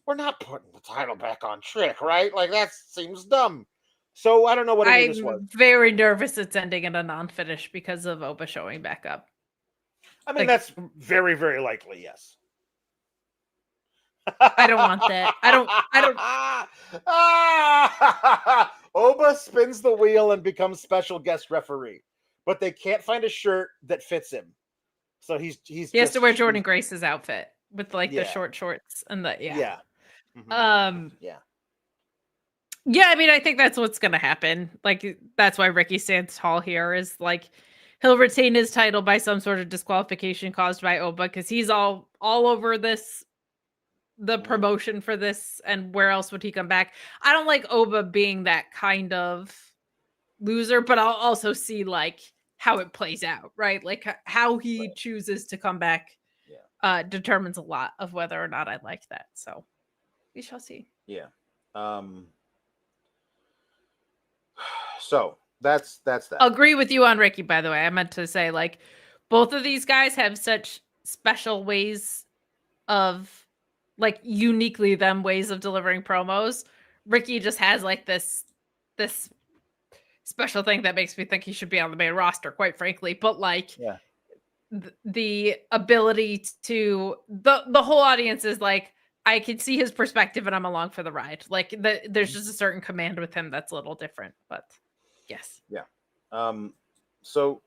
we're not putting the title back on Trick, right? Like, that seems dumb. So I don't know what this was. I'm very nervous it's ending in a non-finish because of Oba showing back up. I mean, that's very, very likely, yes. I don't want that. I don't. Oba spins the wheel and becomes special guest referee, but they can't find a shirt that fits him. So he has to wear Jordan Grace's outfit with like the short shorts and the Mm-hmm. Yeah, I mean, I think that's what's going to happen. Like, that's why Ricky stands tall here is like he'll retain his title by some sort of disqualification caused by Oba because he's all over this, the promotion for this, and where else would he come back? I don't like Oba being that kind of loser, but I'll also see like how it plays out, right? Like how he chooses to come back determines a lot of whether or not I like that. So we shall see. Yeah. So that's that. Agree with you on Ricky, by the way. I meant to say, like, both of these guys have such special ways of, like, uniquely them ways of delivering promos. Ricky just has like this special thing that makes me think he should be on the main roster, quite frankly. But like, the ability to the whole audience is like, I can see his perspective and I'm along for the ride. Like, there's just a certain command with him that's a little different, but yes. Yeah. So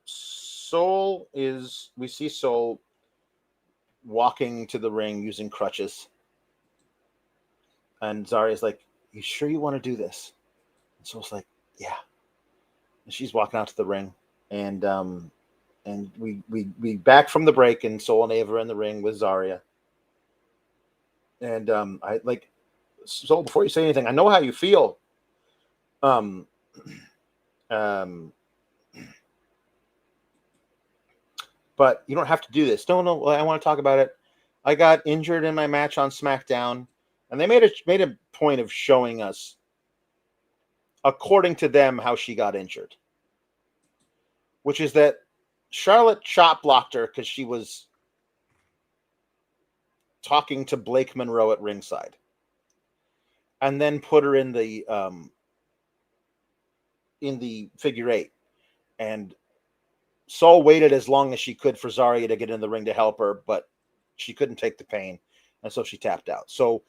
we see Soul walking to the ring using crutches. And Zaria's like, "You sure you want to do this?" And Soul's like, "Yeah." And she's walking out to the ring. And we back from the break, and Soul and Ava are in the ring with Zaria. And I like, Soul, before you say anything, I know how you feel. But you don't have to do this. No, I want to talk about it. I got injured in my match on SmackDown, and they made a point of showing us, according to them, how she got injured, which is that Charlotte chop blocked her because she was talking to Blake Monroe at ringside, and then put her in the figure eight. And Sol waited as long as she could for Zarya to get in the ring to help her, but she couldn't take the pain, and so she tapped out. So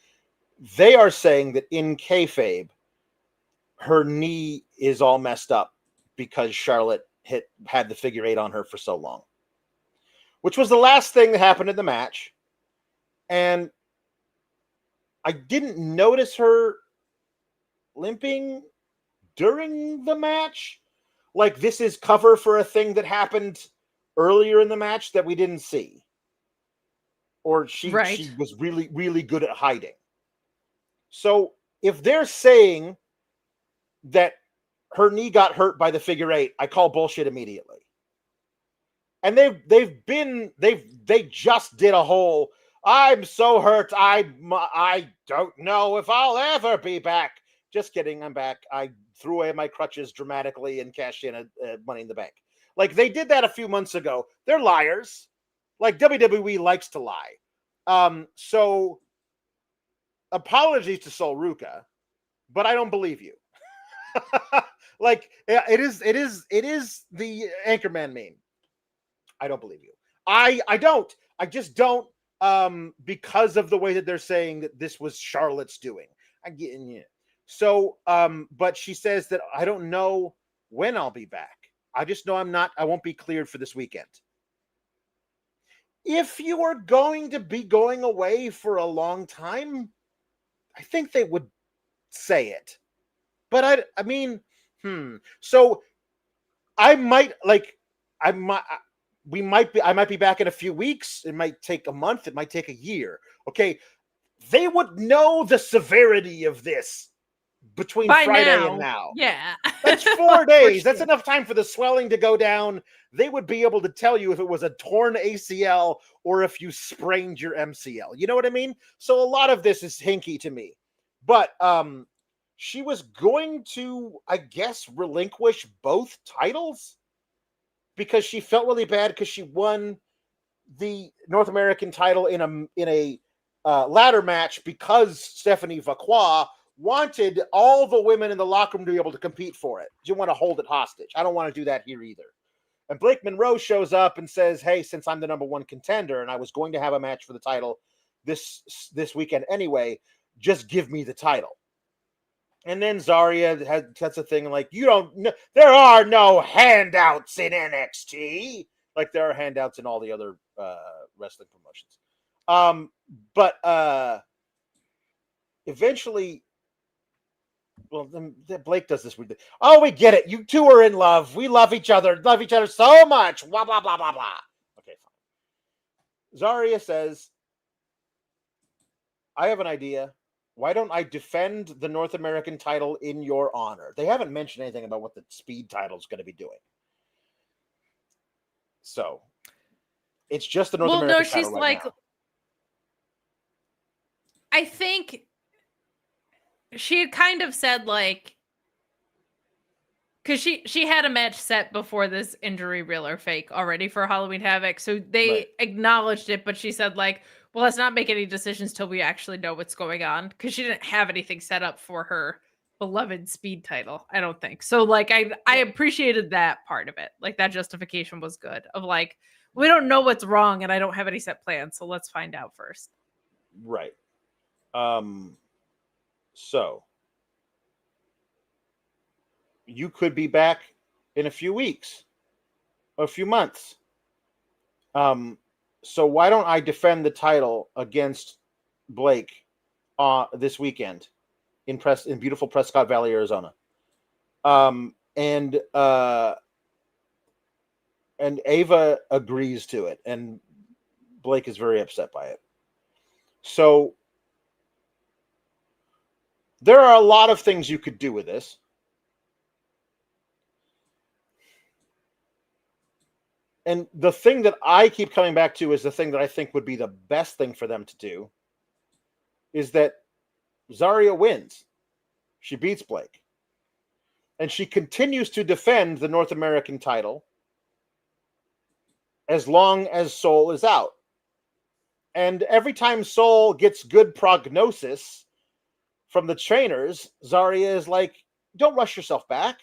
they are saying that in kayfabe, her knee is all messed up because Charlotte had the figure eight on her for so long, which was the last thing that happened in the match. And I didn't notice her limping during the match. Like, this is cover for a thing that happened earlier in the match that we didn't see. Or she was really, really good at hiding. So if they're saying that her knee got hurt by the figure eight, I call bullshit immediately. And they just did a whole, I'm so hurt, I don't know if I'll ever be back. Just kidding, I'm back. I threw away my crutches dramatically and cashed in a Money in the Bank. Like, they did that a few months ago. They're liars. Like, WWE likes to lie. So apologies to Sol Ruca, but I don't believe you. Like, it is the Anchorman meme. I don't believe you. I don't. I just don't, because of the way that they're saying that this was Charlotte's doing. I get it. So, but she says that I don't know when I'll be back. I just know I won't be cleared for this weekend. If you are going to be going away for a long time, I think they would say it. But I mean, so I might be back in a few weeks. It might take a month. It might take a year. Okay. They would know the severity of this between Friday and now. Yeah. That's 4 days. That's enough time for the swelling to go down. They would be able to tell you if it was a torn ACL or if you sprained your MCL. You know what I mean? So a lot of this is hinky to me. But she was going to, I guess, relinquish both titles because she felt really bad because she won the North American title in a ladder match because Stephanie Vacqua wanted all the women in the locker room to be able to compete for it. You want to hold it hostage. I don't want to do that here either. And Blake Monroe shows up and says, hey, since I'm the number one contender and I was going to have a match for the title this weekend anyway, just give me the title. And then Zarya that's a thing like, you don't know, there are no handouts in NXT. Like there are handouts in all the other wrestling promotions. But eventually, well, then Blake does this weird thing. Oh, we get it. You two are in love. We love each other so much. Blah, blah, blah, blah, blah. Okay, fine. Zarya says, I have an idea. Why don't I defend the North American title in your honor? They haven't mentioned anything about what the Speed title is going to be doing. So it's just the North American title. Well, no, she's right now. I think she had kind of said like, because she had a match set before this injury, real or fake, already for Halloween Havoc. So they acknowledged it, but she said like, well, let's not make any decisions till we actually know what's going on. Because she didn't have anything set up for her beloved Speed title, I don't think. So like, I appreciated that part of it. Like that justification was good of like, we don't know what's wrong and I don't have any set plans. So let's find out first. Right. So you could be back in a few weeks or a few months. So why don't I defend the title against Blake this weekend in beautiful Prescott Valley, Arizona? And Ava agrees to it, and Blake is very upset by it. So there are a lot of things you could do with this. And the thing that I keep coming back to is the thing that I think would be the best thing for them to do is that Zarya wins. She beats Blake. And she continues to defend the North American title as long as Sol is out. And every time Soul gets good prognosis from the trainers, Zarya is like, don't rush yourself back.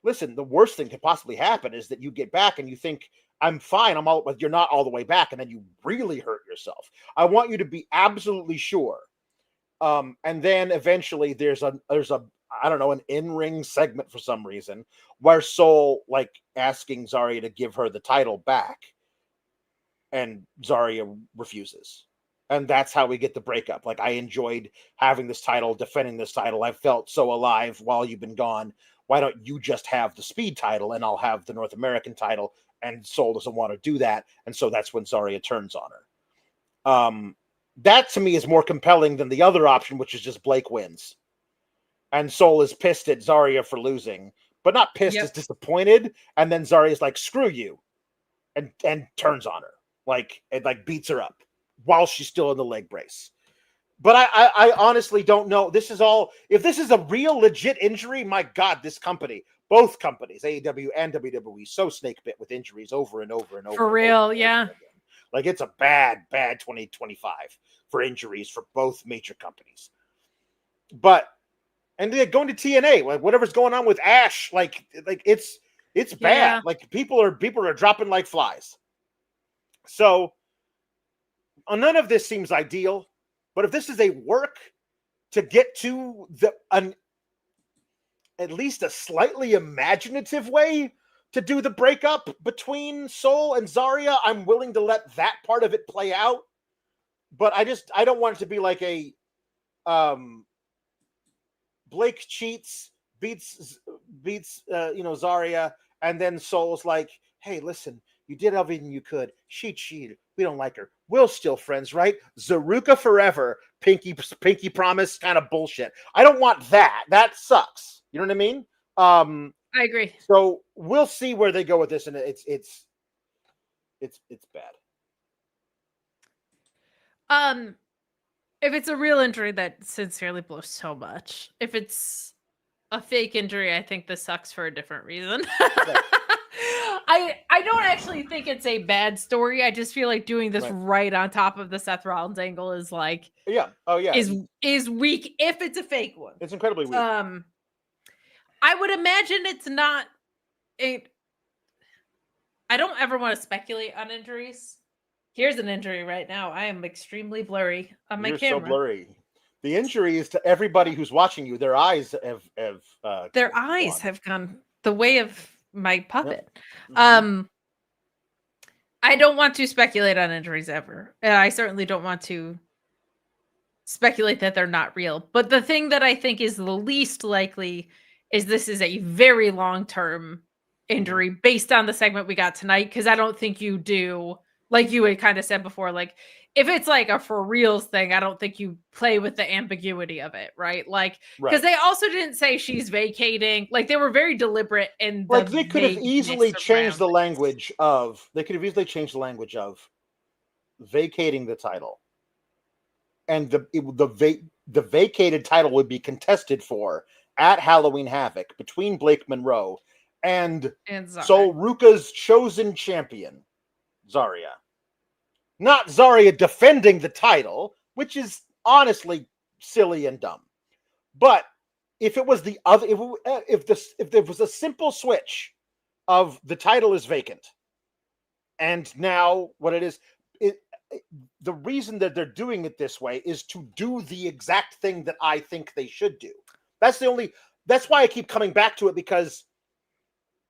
Listen, the worst thing could possibly happen is that you get back and you think, I'm fine, but you're not all the way back, and then you really hurt yourself. I want you to be absolutely sure. And then eventually there's a I don't know, an in-ring segment for some reason where Soul like asking Zarya to give her the title back, and Zarya refuses. And that's how we get the breakup. Like, I enjoyed having this title, defending this title. I felt so alive while you've been gone. Why don't you just have the Speed title and I'll have the North American title? And Soul doesn't want to do that. And so that's when Zarya turns on her. That to me is more compelling than the other option, which is just Blake wins. And Soul is pissed at Zarya for losing, but not pissed, is disappointed. And then Zarya's like, screw you. And turns on her. Like, it like beats her up while she's still in the leg brace. But I honestly don't know. This is all, if this is a real legit injury, my God, this company, both companies, AEW and WWE, so snake bit with injuries over and over and over. For real, yeah. Like, it's a bad 2025 for injuries for both major companies. But, and they're going to TNA, like whatever's going on with Ash, like it's bad. Yeah. Like people are dropping like flies. So none of this seems ideal. But if this is a work to get to at least a slightly imaginative way to do the breakup between Soul and Zarya, I'm willing to let that part of it play out. But I don't want it to be like a Blake cheats, beats Zarya, and then Soul's like, hey, listen, you did everything you could. She cheated. We don't like her. We're still friends, right? Ruca forever, pinky promise kind of bullshit. I don't want that. That sucks. You know what I mean? I agree. So we'll see where they go with this, and it's bad. If it's a real injury, that sincerely blows so much. If it's a fake injury, I think this sucks for a different reason. Right. I don't actually think it's a bad story. I just feel like doing this right on top of the Seth Rollins angle is like, is weak if it's a fake one. It's incredibly weak. I would imagine it's not I don't ever want to speculate on injuries. Here's an injury right now. I am extremely blurry on my camera. You're so blurry. The injury is to everybody who's watching you. Their eyes have gone the way of my puppet. Yep. Mm-hmm. I don't want to speculate on injuries ever. And I certainly don't want to speculate that they're not real. But the thing that I think is the least likely is this is a very long-term injury based on the segment we got tonight. Because I don't think you do, like you had kind of said before, like if it's like a for reals thing, I don't think you play with the ambiguity of it, right? Like, because they also didn't say she's vacating. Like, they were very deliberate in the they could have easily changed the language of. They could have easily changed the language of vacating the title, and the vacated title would be contested for at Halloween Havoc between Blake Monroe and so Ruca's chosen champion, Zarya. Not Zarya defending the title, which is honestly silly and dumb. But if it was the other, if there was a simple switch of the title is vacant, and now what it is, the reason that they're doing it this way is to do the exact thing that I think they should do. That's why I keep coming back to it, because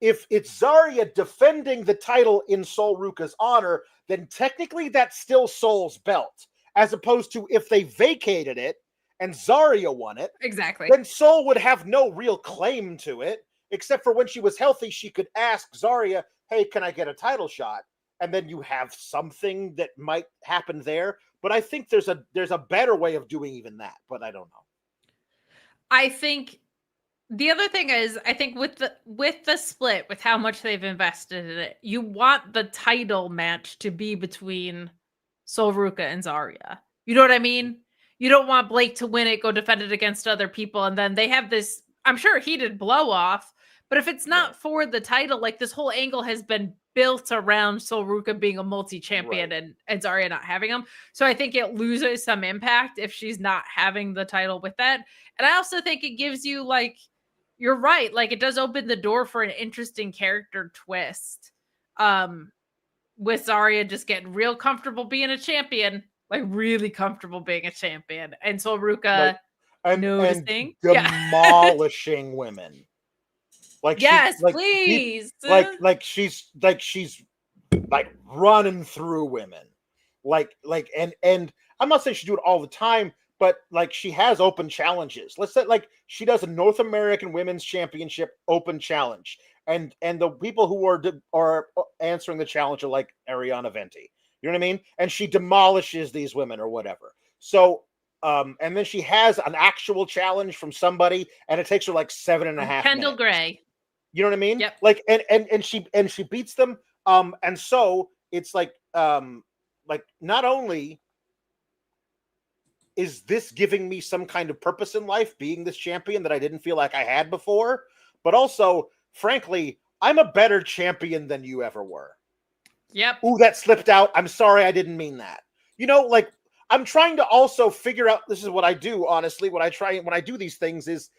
if it's Zarya defending the title in Sol Ruca's honor, then technically that's still Sol's belt, as opposed to if they vacated it and Zarya won it. Exactly. Then Sol would have no real claim to it, except for when she was healthy, she could ask Zarya, hey, can I get a title shot? And then you have something that might happen there. But I think there's a better way of doing even that, but I don't know. I think the other thing is, I think with the split, with how much they've invested in it, you want the title match to be between Sol Ruca and Zarya. You know what I mean? You don't want Blake to win it, go defend it against other people, and then they have this, I'm sure, heated blow off. But if it's not for the title, like, this whole angle has been built around Sol Ruca being a multi-champion and Zarya not having them. So I think it loses some impact if she's not having the title with that. And I also think it gives you, like, you're right, like it does open the door for an interesting character twist. With Zarya just getting real comfortable being a champion, like really comfortable being a champion, and Sol Ruca noticing, demolishing women. Like yes, she, like, please, she's like running through women, and I'm not saying she do it all the time, but like she has open challenges. Let's say like she does a North American Women's Championship open challenge, and the people who are answering the challenge are like Ariana Venti. You know what I mean? And she demolishes these women or whatever. So and then she has an actual challenge from somebody, and it takes her like 7.5 Kendall minutes. Gray. You know what I mean? Yep. Like and she beats them. And so it's like not only is this giving me some kind of purpose in life, being this champion that I didn't feel like I had before, but also, frankly, I'm a better champion than you ever were. Yep. Ooh, that slipped out. I'm sorry, I didn't mean that. You know, like I'm trying to also figure out, this is what I do, honestly, what I try when I do these things is,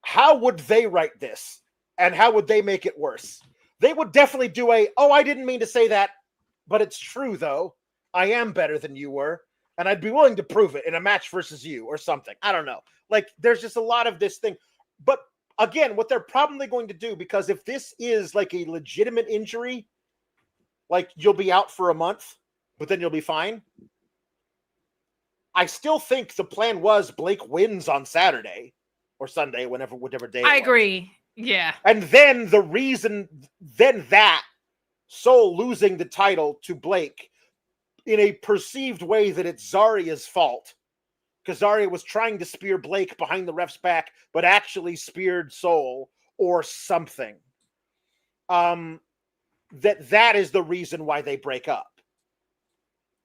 how would they write this? And how would they make it worse? They would definitely do I didn't mean to say that, but it's true though. I am better than you were, and I'd be willing to prove it in a match versus you or something. I don't know. Like there's just a lot of this thing. But again, what they're probably going to do, because if this is like a legitimate injury, like you'll be out for a month, but then you'll be fine. I still think the plan was Blake wins on Saturday or Sunday, whatever day. I agree. Yeah. And then the reason, that Sol losing the title to Blake in a perceived way that it's Zarya's fault, because Zarya was trying to spear Blake behind the ref's back, but actually speared Sol or something. That is the reason why they break up.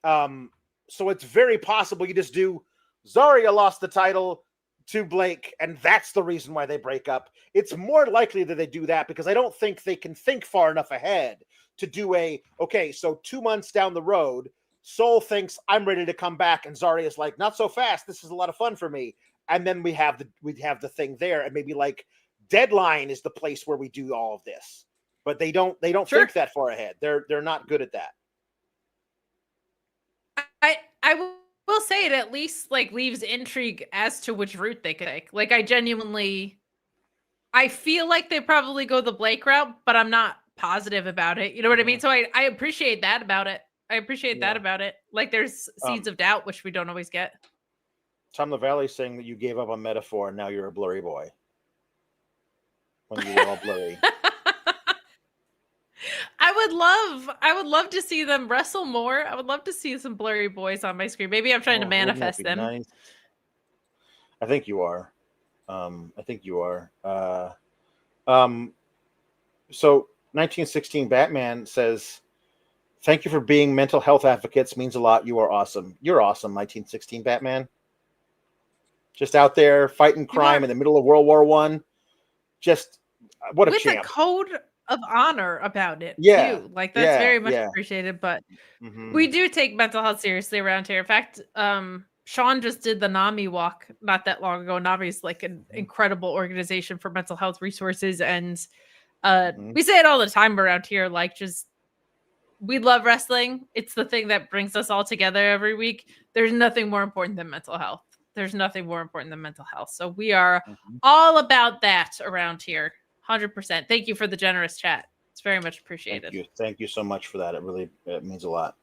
So it's very possible you just do Zarya lost the title to Blake, and that's the reason why they break up. It's more likely that they do that because I don't think they can think far enough ahead to do so 2 months down the road, Sol thinks I'm ready to come back, and Zarya's like, not so fast. This is a lot of fun for me. And then we have the thing there, and maybe like Deadline is the place where we do all of this. But they don't Sure. think that far ahead. They're not good at that. I will say it at least like leaves intrigue as to which route they could take. Like I feel like they probably go the Blake route, but I'm not positive about it. You know what I mean? So I appreciate that about it. That about it. Like there's seeds of doubt, which we don't always get. Tom LaValle saying that you gave up on Metaphor and now you're a blurry boy. When you were all blurry. I would love to see them wrestle more. I would love to see some blurry boys on my screen. Maybe I'm trying to manifest them. Nice? I think you are. So 1916 Batman says, thank you for being mental health advocates. Means a lot. You are awesome. You're awesome, 1916 Batman. Just out there fighting crime in the middle of World War I. Just what a champ. With a code of honor about it, too. Like that's very much appreciated. But we do take mental health seriously around here. In fact, Shawn just did the NAMI walk not that long ago. NAMI is like an incredible organization for mental health resources, and we say it all the time around here. Like, just we love wrestling. It's the thing that brings us all together every week. There's nothing more important than mental health. So we are all about that around here. 100%. Thank you for the generous chat. It's very much appreciated. Thank you so much for that. It means a lot.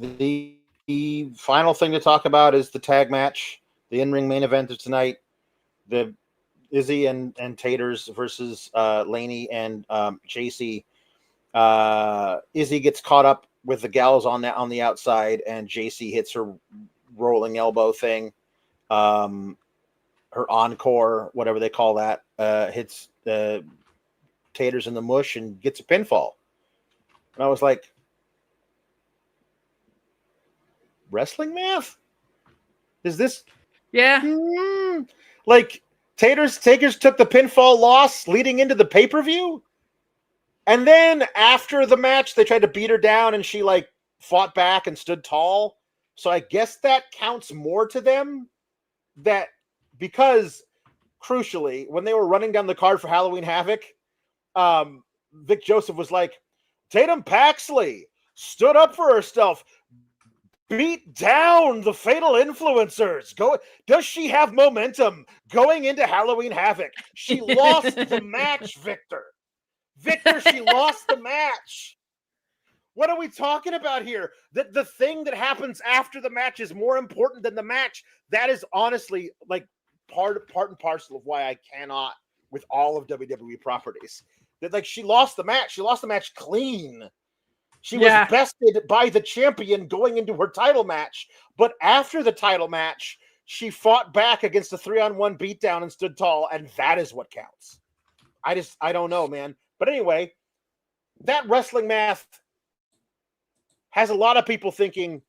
The final thing to talk about is the tag match, the in-ring main event of tonight. The Izzy and Taters versus Laney and JC. Izzy gets caught up with the gals on the outside, and JC hits her rolling elbow thing. Her encore, whatever they call that, hits Taters in the mush and gets a pinfall. And I was like, wrestling math? Is this? Yeah. Like Taters took the pinfall loss leading into the pay-per-view, And then after the match, they tried to beat her down and she like fought back and stood tall. So I guess that counts more to them, that because crucially, when they were running down the card for Halloween Havoc, Vic Joseph was like, Tatum Paxley stood up for herself, beat down the Fatal Influencers. Does she have momentum going into Halloween Havoc? She lost the match, Victor. Victor, she lost the match. What are we talking about here? The thing that happens after the match is more important than the match. That is honestly like part and parcel of why I cannot with all of WWE properties. That like she lost the match. She lost the match clean. She was bested by the champion going into her title match. But after the title match, she fought back against a 3-on-1 beatdown and stood tall. And that is what counts. I don't know, man. But anyway, that wrestling math has a lot of people thinking,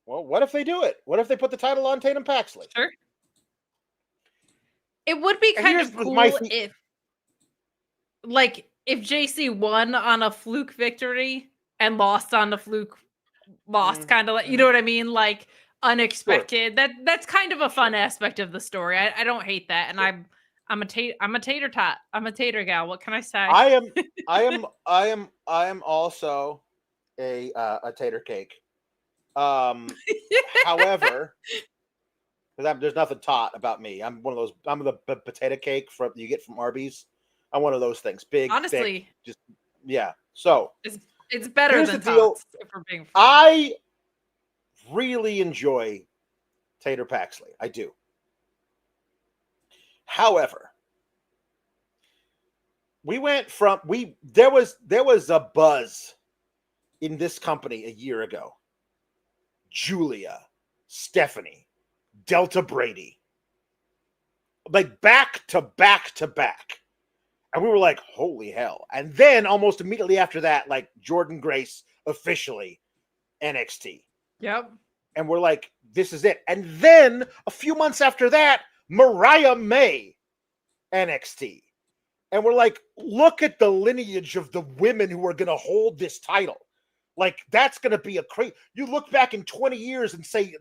well, what if they do it? What if they put the title on Tatum Paxley? Sure. It would be kind of cool if JC won on a fluke victory and lost on a fluke loss, kind of like, you know what I mean? Like unexpected. Sure. That's kind of a fun aspect of the story. I don't hate that. And sure. I'm a tater tot. I'm a tater gal. What can I say? I am also a tater cake. However, there's nothing tot about me. I'm one of those. I'm the potato cake you get from Arby's. I'm one of those things. Big, honestly, thick, just yeah. So it's better than tots. If we're being frank. I really enjoy Tater Paxley. I do. However, there was a buzz in this company a year ago. Julia, Stephanie, Delta Brady, like back to back to back. And we were like, holy hell. And then almost immediately after that, like Jordynne Grace officially NXT. Yep. And we're like, this is it. And then a few months after that, Mariah May NXT. And we're like, look at the lineage of the women who are going to hold this title. Like, that's going to be a crazy. You look back in 20 years and say,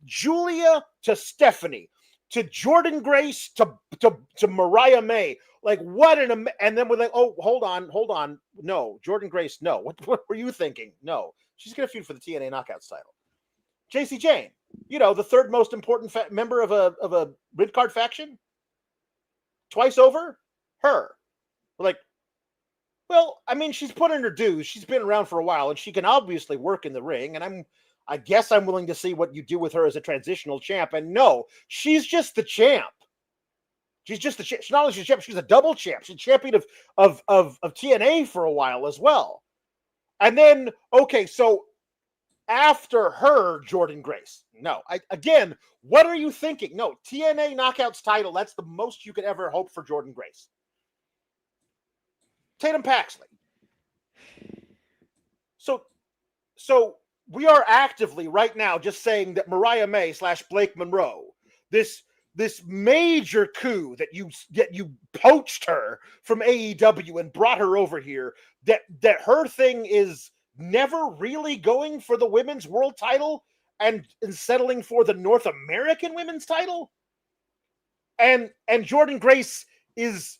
Julia to Stephanie, to Jordynne Grace, to Mariah May. Like, what and then we're like, oh, hold on. No, Jordynne Grace, no. What were you thinking? No. She's going to feud for the TNA Knockouts title. JC Jane, the third most important member of a mid-card faction. Twice over, her. We're like, well, I mean, she's put in her dues. She's been around for a while, and she can obviously work in the ring. And I guess I'm willing to see what you do with her as a transitional champ. And no, she's just the champ. She's just the champ. She's not only a champ, she's a double champ. She's champion of TNA for a while as well. And then, okay, so after her, Jordynne Grace. No, again, what are you thinking? No, TNA Knockouts title. That's the most you could ever hope for Jordynne Grace. Tatum Paxley. So we are actively right now just saying that Mariah May / Blake Monroe, this major coup that you poached her from AEW and brought her over here, that her thing is never really going for the women's world title and settling for the North American women's title. And Jordynne Grace is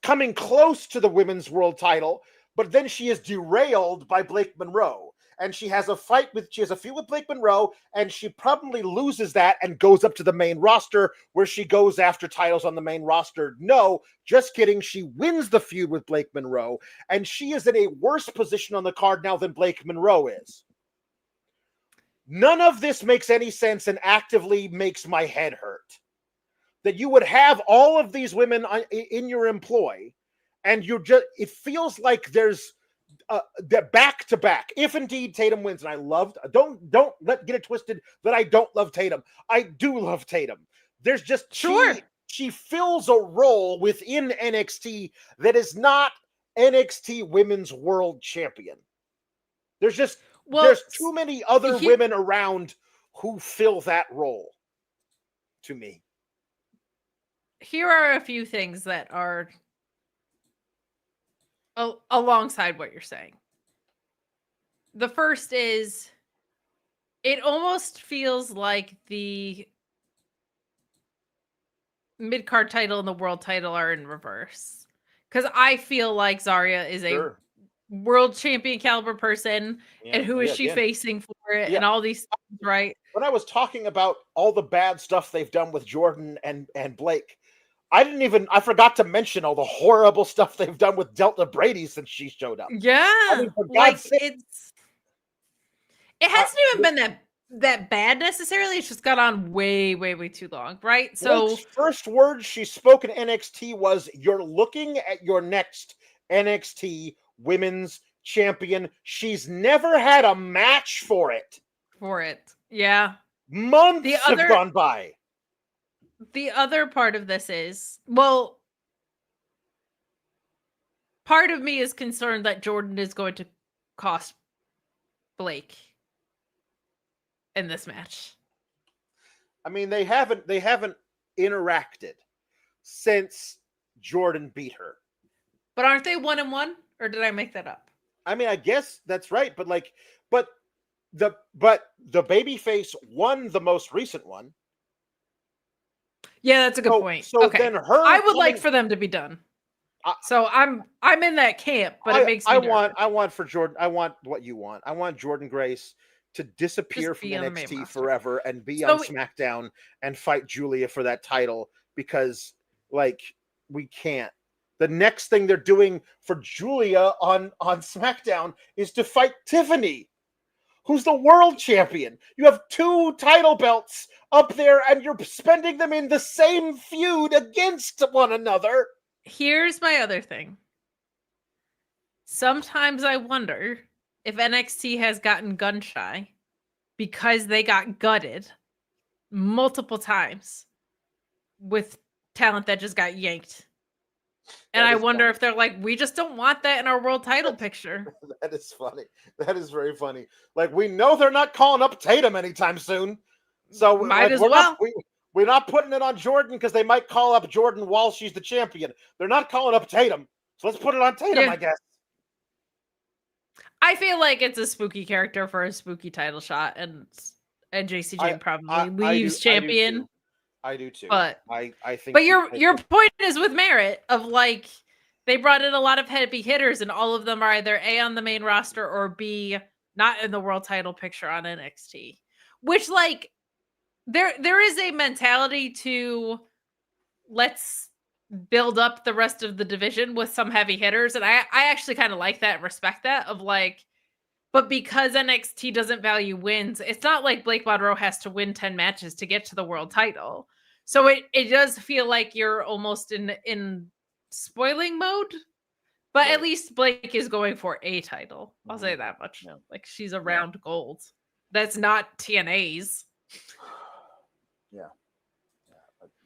coming close to the women's world title, but then she is derailed by Blake Monroe. And she has a feud with Blake Monroe, and she probably loses that and goes up to the main roster where she goes after titles on the main roster. No, just kidding. She wins the feud with Blake Monroe, and she is in a worse position on the card now than Blake Monroe is. None of this makes any sense and actively makes my head hurt. That you would have all of these women in your employ, and it feels like there's they're back to back. If indeed Tatum wins, and don't get it twisted that I don't love Tatum. I do love Tatum. There's just she fills a role within NXT that is not NXT Women's World Champion. There's too many other women around who fill that role to me. Here are a few things that are alongside what you're saying. The first is, it almost feels like the mid-card title and the world title are in reverse. Because I feel like Zarya is a world champion caliber person, and who is she facing for it, and all these things, right? When I was talking about all the bad stuff they've done with Jordan and Blake, I forgot to mention all the horrible stuff they've done with Delta Brady since she showed up. Yeah. I mean, for God's sake. It hasn't even been that bad necessarily. It's just got on way, way, way too long, right? So Blake's first words she spoke in NXT was, "You're looking at your next NXT Women's Champion." She's never had a match for it. Yeah. Months have gone by. The other part of this is, well, part of me is concerned that Jordan is going to cost Blake in this match. I mean, they haven't interacted since Jordan beat her. But aren't they 1-1? Or did I make that up? I mean, I guess that's right, but the babyface won the most recent one. Yeah, that's a good point. So okay. Then I would like for them to be done. So I'm in that camp, but it makes me nervous. I want for Jordan. I want what you want. I want Jordan Grace to disappear from NXT forever and be on SmackDown and fight Julia for that title, because we can't. The next thing they're doing for Julia on SmackDown is to fight Tiffany, who's the world champion. You have 2 title belts up there, and you're spending them in the same feud against one another. Here's my other thing. Sometimes I wonder if NXT has gotten gun shy because they got gutted multiple times with talent that just got yanked. And I wonder if they're like, we just don't want that in our world title picture. That is funny. That is very funny. We know they're not calling up Tatum anytime soon. So might as well. We're not putting it on Jordan because they might call up Jordan while she's the champion. They're not calling up Tatum. So let's put it on Tatum, I guess. I feel like it's a spooky character for a spooky title shot, and JCJ probably leaves champion. I do too. But I think. But your point is with merit of they brought in a lot of heavy hitters, and all of them are either A, on the main roster, or B, not in the world title picture on NXT. Which there is a mentality to, let's build up the rest of the division with some heavy hitters, and I actually kind of like that and respect that of but because NXT doesn't value wins, it's not like Blake Monroe has to win 10 matches to get to the world title. So it does feel like you're almost in spoiling mode, but at least Blake is going for a title. I'll say that much. Yeah. She's around gold. That's not TNA's. Yeah.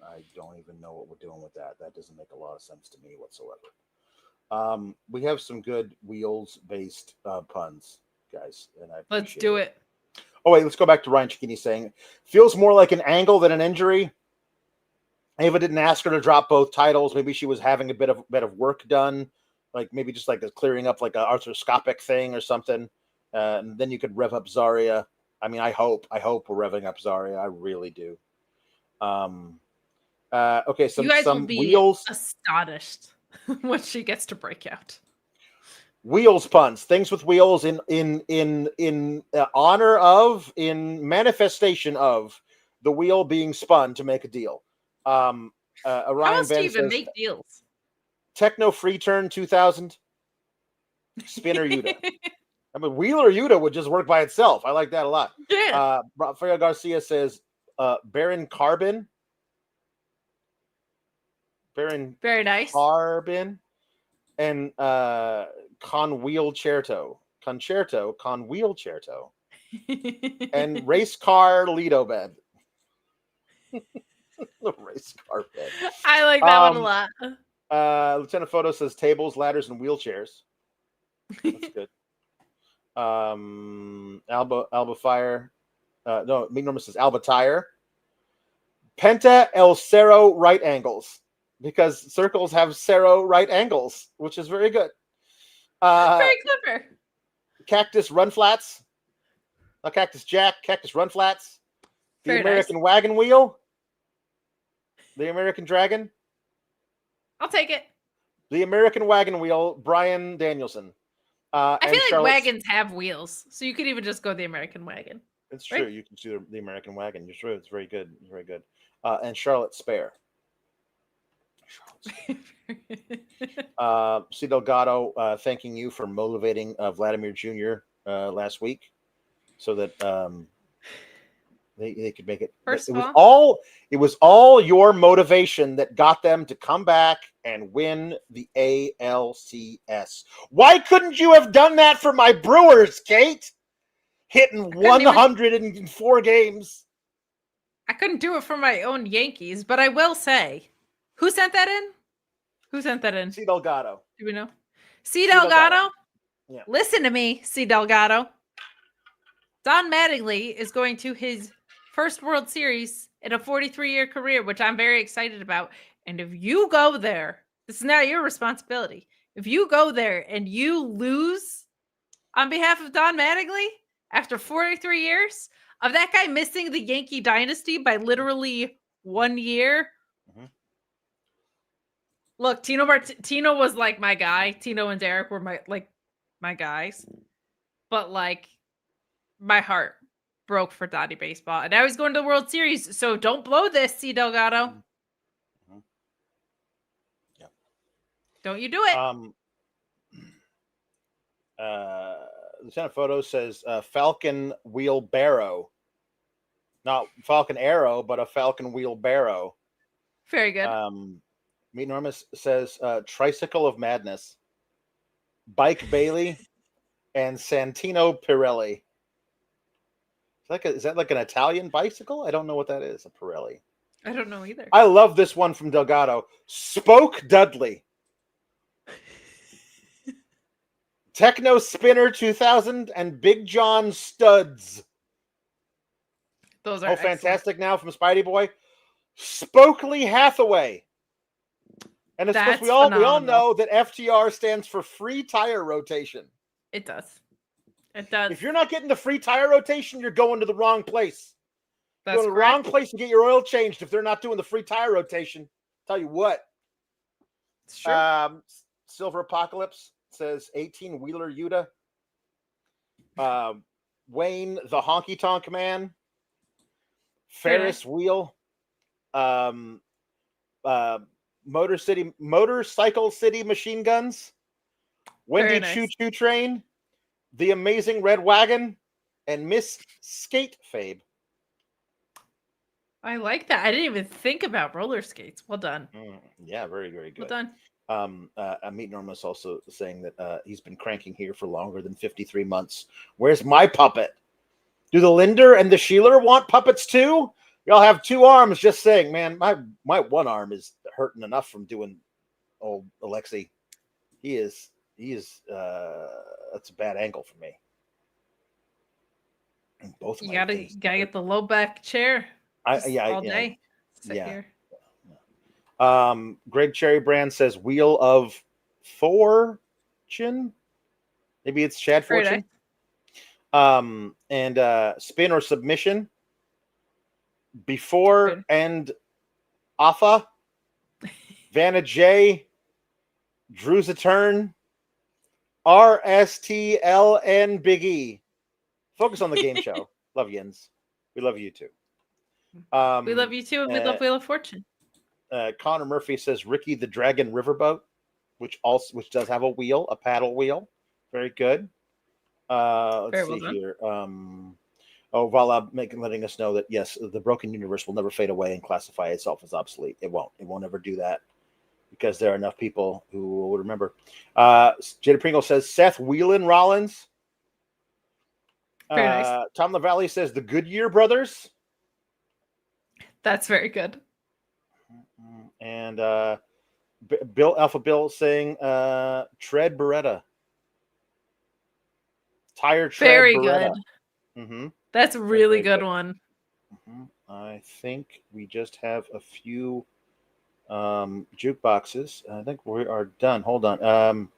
I don't even know what we're doing with that. That doesn't make a lot of sense to me whatsoever. We have some good wheels-based puns, guys, and let's do it. Oh wait, let's go back to Ryan Cicchini saying, "Feels more like an angle than an injury." Ava didn't ask her to drop both titles. Maybe she was having a bit of work done, maybe just a clearing up, an arthroscopic thing or something. And then you could rev up Zarya. I mean, I hope we're revving up Zarya. I really do. Okay, you guys will be wheels astonished when she gets to break out. Wheels puns, things with wheels in honor of, in manifestation of the wheel being spun to make a deal. Orion How else do you even make deals? Techno Free Turn 2000. Spinner Yuta. I mean, Wheeler Yuta would just work by itself. I like that a lot. Yeah. Rafael Garcia says Baron Carbon. Very nice. Carbon and Concerto and Race Car Lido Bed. The Race Car bed. I like that one a lot. Lieutenant Photo says tables, ladders, and wheelchairs. That's good. Alba Fire. No, Meek Norman says Alba Tire. Penta El Cerro right angles, because circles have Cerro right angles, which is very good. Very clever. Cactus Run Flats. Not Cactus Jack, Cactus Run Flats. The Very American nice. Wagon Wheel. The American Dragon. I'll take it. The American Wagon Wheel, Brian Danielson. I feel like Charlotte... wagons have wheels, so you could even just go the American wagon. It's right? true. You can do the American Wagon. You're true. It's very good. It's very good. And Charlotte Spare. C. Delgado, thanking you for motivating Vladimir Jr. Last week, so that they could make it. It was all your motivation that got them to come back and win the ALCS. Why couldn't you have done that for my Brewers, Kate? Hitting 104 games. I couldn't do it for my own Yankees, but I will say, who sent that in? Who sent that in? C. Delgado. Do we know? C. Delgado? Yeah. Listen to me, C. Delgado. Don Mattingly is going to his first World Series in a 43-year career, which I'm very excited about. And if you go there, this is not your responsibility. If you go there and you lose on behalf of Don Mattingly after 43 years of that guy missing the Yankee dynasty by literally 1 year. Mm-hmm. Look, Tino was like my guy. Tino and Derek were my guys. But like my heart broke for Dottie baseball. And now he's going to the World Series. So don't blow this, C. Delgado. Mm-hmm. Yeah. Don't you do it. Lieutenant Photo says Falcon Wheelbarrow. Not Falcon Arrow, but a Falcon Wheelbarrow. Very good. Meet Enormous says Tricycle of Madness. Bike Bailey and Santino Pirelli. Is that like an Italian bicycle? I don't know what that is. A Pirelli. I don't know either. I love this one from Delgado. Spoke Dudley. Techno Spinner 2000 and Big John Studs. Those are fantastic now from Spidey Boy. Spokely Hathaway. And it's because we all know that FTR stands for free tire rotation. It does. It does. If you're not getting the free tire rotation, you're going to the wrong place. That's you're going to the wrong place to get your oil changed if they're not doing the free tire rotation. Tell you what. It's true. Silver Apocalypse says 18 Wheeler Yuta. Wayne the Honky Tonk Man. Ferris Wheel. Motorcycle City Machine Guns. Wendy Choo Choo Train. The Amazing Red Wagon. And Miss Skate Fabe. I like that. I didn't even think about roller skates. Well done. Yeah, very, very good. Well done. Meet Normus also saying that he's been cranking here for longer than 53 months. Where's my puppet? Do the Linder and the Sheeler want puppets too? Y'all have two arms. Just saying, man. My one arm is hurting enough from doing old Alexi. He is. That's a bad angle for me. And both of you gotta get the low back chair. All day. Sit here. Greg Cherry Brand says Wheel of Fortune. Maybe it's Chad Fortune. And Spin or Submission. Before and Alpha. Vanna J. Drew's a Turn. RSTLN Big E. Focus on the game show. Love Yins. We love you too. We love you too, and we love Wheel of Fortune. Connor Murphy says Ricky the Dragon Riverboat, which does have a wheel, a paddle wheel. Very good. Let's see here. Vala letting us know that yes, the broken universe will never fade away and classify itself as obsolete. It won't. It won't ever do that because there are enough people who will remember. Jada Pringle says Seth Whelan Rollins. Very nice. Tom LaValle says the Goodyear Brothers. That's very good. And Alpha Bill saying Tread Beretta. Tire Tread very Beretta. Good. Mm-hmm. That's a really good one. Mm-hmm. I think we just have a few jukeboxes. I think we are done. Hold on.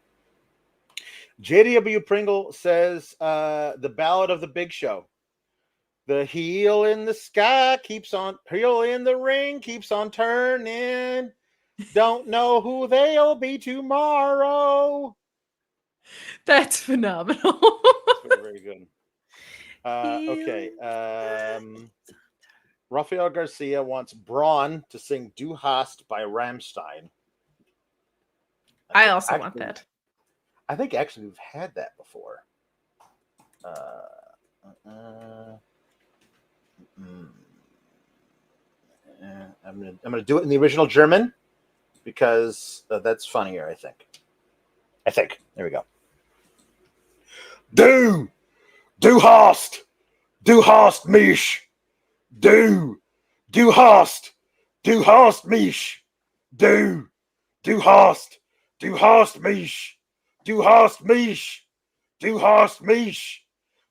JW Pringle says the Ballad of the Big Show. The heel in the sky keeps on, heel in the ring keeps on turning. Don't know who they'll be tomorrow. That's phenomenal. That's very, very good. Okay. Rafael Garcia wants Braun to sing Du Hast by Rammstein. I also want that. I think actually we've had that before. I'm gonna do it in the original German because that's funnier. I think. There we go. Du hast mich. Du hast mich. Du hast mich. Du hast mich. Du hast mich.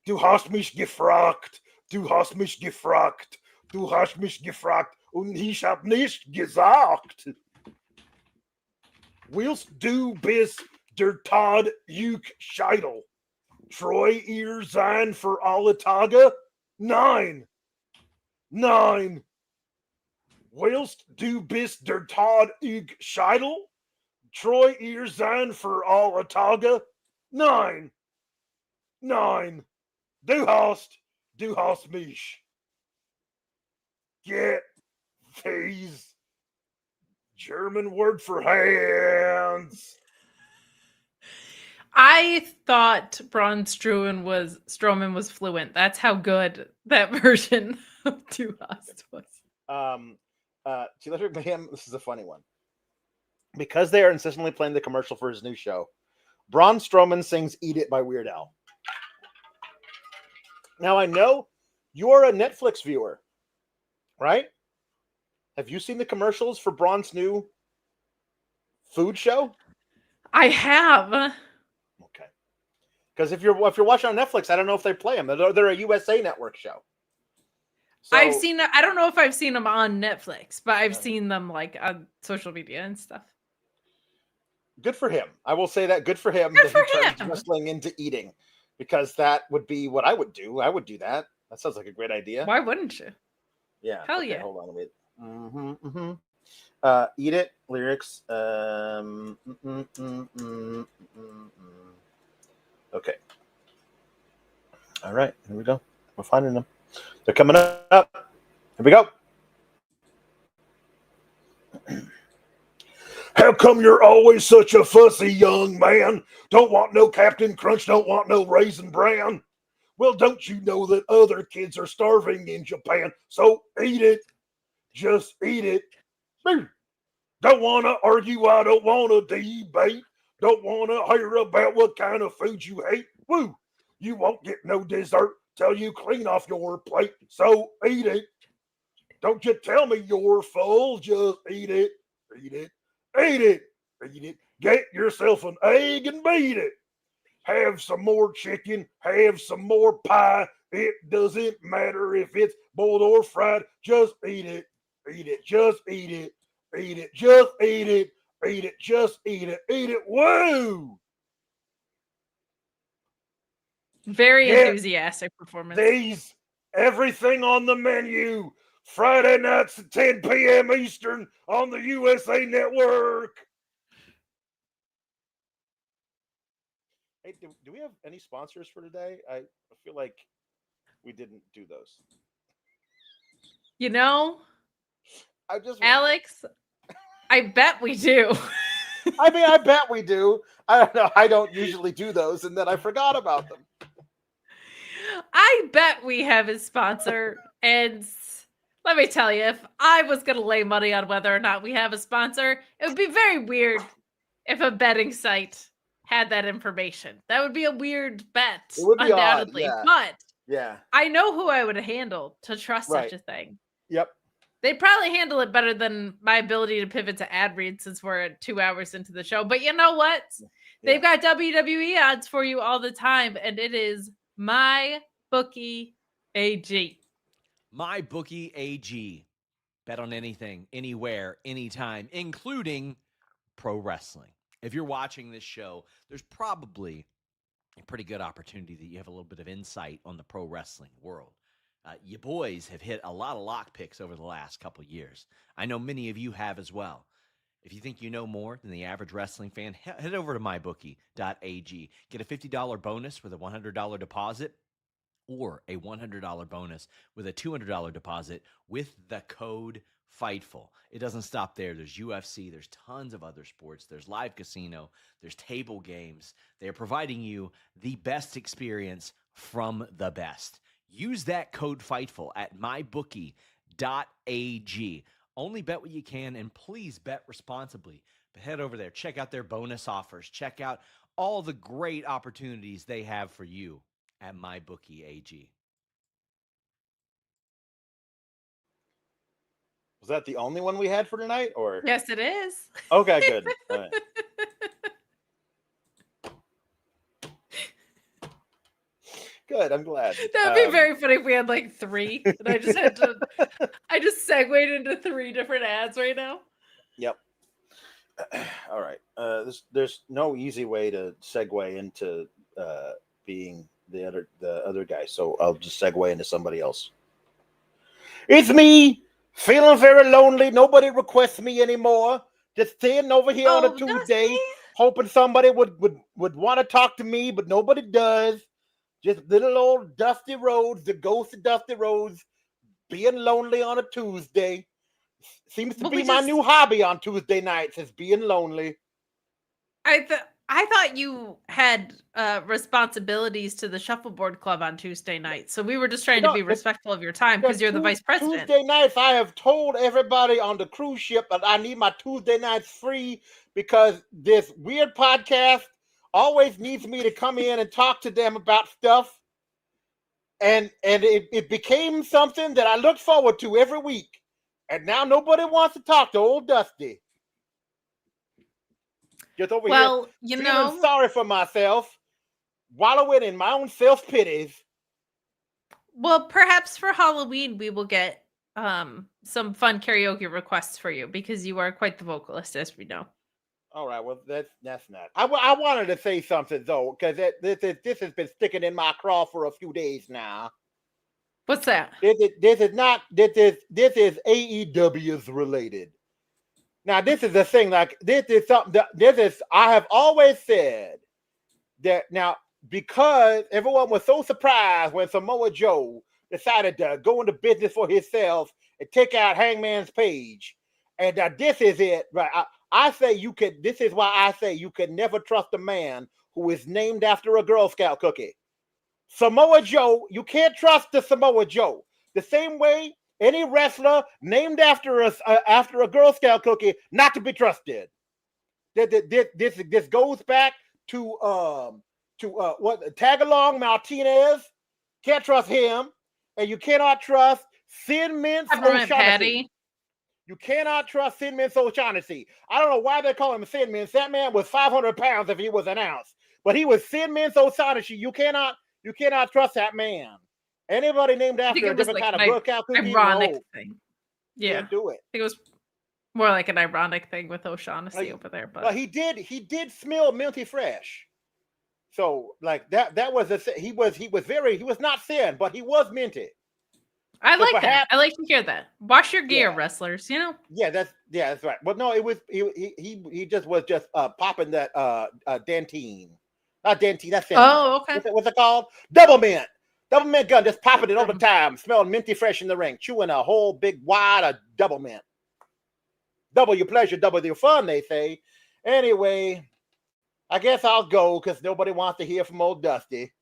Du hast mich gefragt. Du hast mich gefragt. Du hast mich gefragt und ich hab nicht gesagt. Willst du bis der Tod euch scheidel treu ihr sein für alle Tage? Nein. Nein. Willst du bis der Tod euch scheidel treu ihr sein für alle Tage? Nein. Nein. Du hast mich. Get these German word for hands. I thought Braun Strowman was fluent. That's how good that version of Du Hast was. This is a funny one. Because they are incessantly playing the commercial for his new show, Braun Strowman sings Eat It by Weird Al. Now, I know you're a Netflix viewer, right? Have you seen the commercials for Braun's new food show? I have. Okay. Because if you're watching on Netflix, I don't know if they play them. They're a USA Network show. So, I've seen. I don't know if I've seen them on Netflix, but I've seen them like on social media and stuff. Good for him. I will say that. Good for him Good that for he turns wrestling into eating, because that would be what I would do. I would do that. That sounds like a great idea. Why wouldn't you? Yeah. Hell okay, yeah. Hold on a minute. Eat It lyrics. Okay. All right. Here we go. We're finding them. They're coming up. Here we go. How come you're always such a fussy young man? Don't want no Captain Crunch, don't want no Raisin Bran. Well, don't you know that other kids are starving in Japan? So eat it. Just eat it. Don't want to argue. I don't want to debate. Don't want to hear about what kind of food you hate. Woo! You won't get no dessert till you clean off your plate. So eat it. Don't you tell me you're full. Just eat it. Eat it. Eat it. Eat it. Get yourself an egg and beat it. Have some more chicken. Have some more pie. It doesn't matter if it's boiled or fried. Just eat it. Eat it. Just eat it. Eat it. Just eat it. Eat it. Just eat it. Eat it. Woo! Very enthusiastic performance. These, everything on the menu. Friday nights at 10 p.m. Eastern on the USA Network. Hey, do we have any sponsors for today? I feel like we didn't do those. You know, Alex, I bet we do. I mean, I bet we do. I don't know. I don't usually do those, and then I forgot about them. I bet we have a sponsor, and let me tell you, if I was going to lay money on whether or not we have a sponsor, it would be very weird if a betting site had that information. That would be a weird bet, it would be undoubtedly. Odd, yeah. But yeah, I know who I would handle to trust such a thing. Yep. They'd probably handle it better than my ability to pivot to ad read since we're at 2 hours into the show. But you know what? Yeah. They've got WWE odds for you all the time, and it is MyBookie AG. MyBookie AG. Bet on anything, anywhere, anytime, including pro wrestling. If you're watching this show, there's probably a pretty good opportunity that you have a little bit of insight on the pro wrestling world. You boys have hit a lot of lock picks over the last couple of years. I know many of you have as well. If you think you know more than the average wrestling fan, head over to mybookie.ag. Get a $50 bonus with a $100 deposit or a $100 bonus with a $200 deposit with the code FIGHTFUL. It doesn't stop there. There's UFC. There's tons of other sports. There's live casino. There's table games. They're providing you the best experience from the best. Use that code FIGHTFUL at mybookie.ag. Only bet what you can, and please bet responsibly. But head over there. Check out their bonus offers. Check out all the great opportunities they have for you at mybookie.ag. Was that the only one we had for tonight? Or Yes, it is. okay, good. All right. Good. I'm glad. That'd be very funny if we had like 3, and I just had to. I just segued into 3 different ads right now. Yep. All right. There's no easy way to segue into being the other guy, so I'll just segue into somebody else. It's me, feeling very lonely. Nobody requests me anymore. Just sitting over here on a Tuesday, hoping somebody would want to talk to me, but nobody does. Just little old Dusty Rhodes, the ghost of Dusty Rhodes, being lonely on a Tuesday. Seems to be my new hobby on Tuesday nights, is being lonely. I thought you had responsibilities to the Shuffleboard Club on Tuesday nights, so we were just trying to be respectful of your time because you're the vice president. Tuesday nights, I have told everybody on the cruise ship that I need my Tuesday nights free because this weird podcast always needs me to come in and talk to them about stuff. And it became something that I look forward to every week. And now nobody wants to talk to old Dusty. Just over here, feeling sorry for myself, wallowing in my own self-pities. Well, perhaps for Halloween we will get some fun karaoke requests for you because you are quite the vocalist, as we know. All right, well, that's not. I wanted to say something though, because this has been sticking in my craw for a few days now. What's that? This is AEW's related. Now, this is the thing. Like this is something. I have always said that now because everyone was so surprised when Samoa Joe decided to go into business for himself and take out Hangman's Page, and this is it, right? I say you could. This is why I say you could never trust a man who is named after a Girl Scout cookie. Samoa Joe, you can't trust the Samoa Joe. The same way any wrestler named after a Girl Scout cookie not to be trusted. This goes back to what Tagalong Martinez. Can't trust him, and you cannot trust Thin Mints O'Shaughnessy. You cannot trust Thin Mints O'Shaughnessy. I don't know why they call him Thin Mints. That man was 500 pounds if he was an ounce, but he was Thin Mints O'Shaughnessy. You cannot trust that man. Anybody named after a different kind of workout cookie, ironic thing. Yeah, can't do it. I think it was more like an ironic thing with O'Shaughnessy over there, but he did smell minty fresh. So like that was he was not thin, but he was minty. I like that. I like to hear that. Wash your gear, wrestlers. You know. Yeah, that's right. Well, no, it was he just was popping that dentine, not dentine. That's oh, okay. What's it called? Double mint gun, just popping it all the time, smelling minty fresh in the ring, chewing a whole big wad of double mint. Double your pleasure, double your fun, they say. Anyway, I guess I'll go because nobody wants to hear from old Dusty.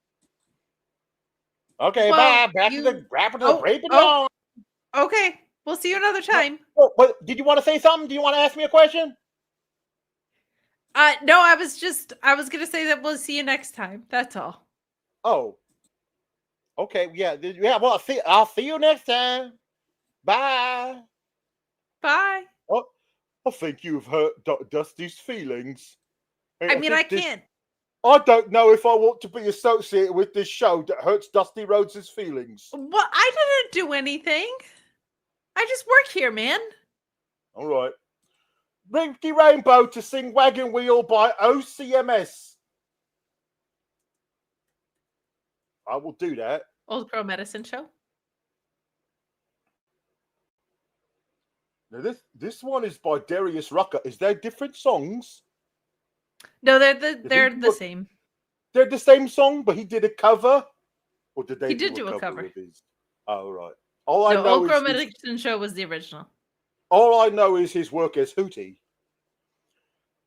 Okay, bye. Back to the raping on. Okay, we'll see you another time. But did you want to say something? Do you want to ask me a question? No, I was gonna say that we'll see you next time. That's all. Oh. Okay, yeah. Well, I'll see you next time. Bye. Bye. Oh, I think you've hurt Dusty's feelings. I mean, I can't. I don't know if I want to be associated with this show that hurts Dusty Rhodes' feelings. Well, I didn't do anything. I just work here, man. All right. Rinky Rainbow to sing Wagon Wheel by OCMS. I will do that. Old Crow Medicine Show. Now this one is by Darius Rucker. Is there different songs? No, they're the same. They're the same song, but he did a cover, or did they? He did do a cover with his? Oh right. All I know Old Crow is Medicine Show was the original. all I know is his work as Hootie.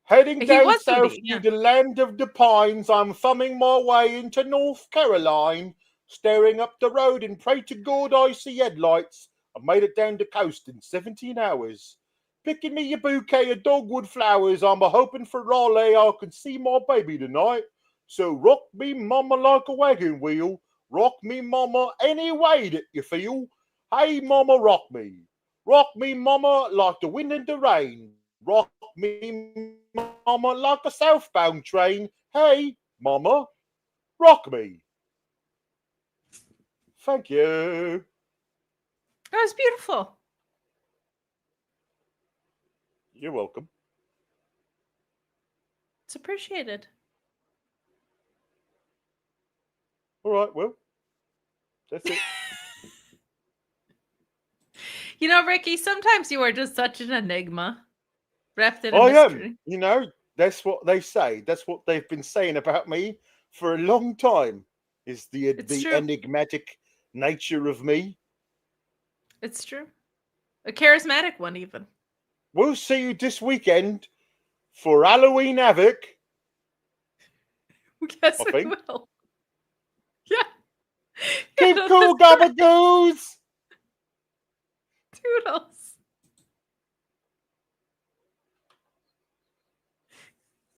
Heading down south to the land of the pines, I'm thumbing my way into North Carolina, staring up the road and pray to God I see headlights. I made it down the coast in 17 hours. Picking me a bouquet of dogwood flowers, I'm a hoping for Raleigh I can see my baby tonight. So rock me mama like a wagon wheel, rock me mama any way that you feel. Hey mama, rock me mama like the wind and the rain. Rock me mama like a southbound train. Hey mama, rock me. Thank you. That was beautiful. You're welcome. It's appreciated. All right, well, that's it. You know, Ricky, sometimes you are just such an enigma. Wrapped in a I mystery. am. You know, that's what they say. That's what they've been saying about me for a long time. Is the enigmatic nature of me. It's true. A charismatic one, even. We'll see you this weekend for Halloween Havoc. Yes, we will. Yeah. Keep cool, gabagoos. Toodles.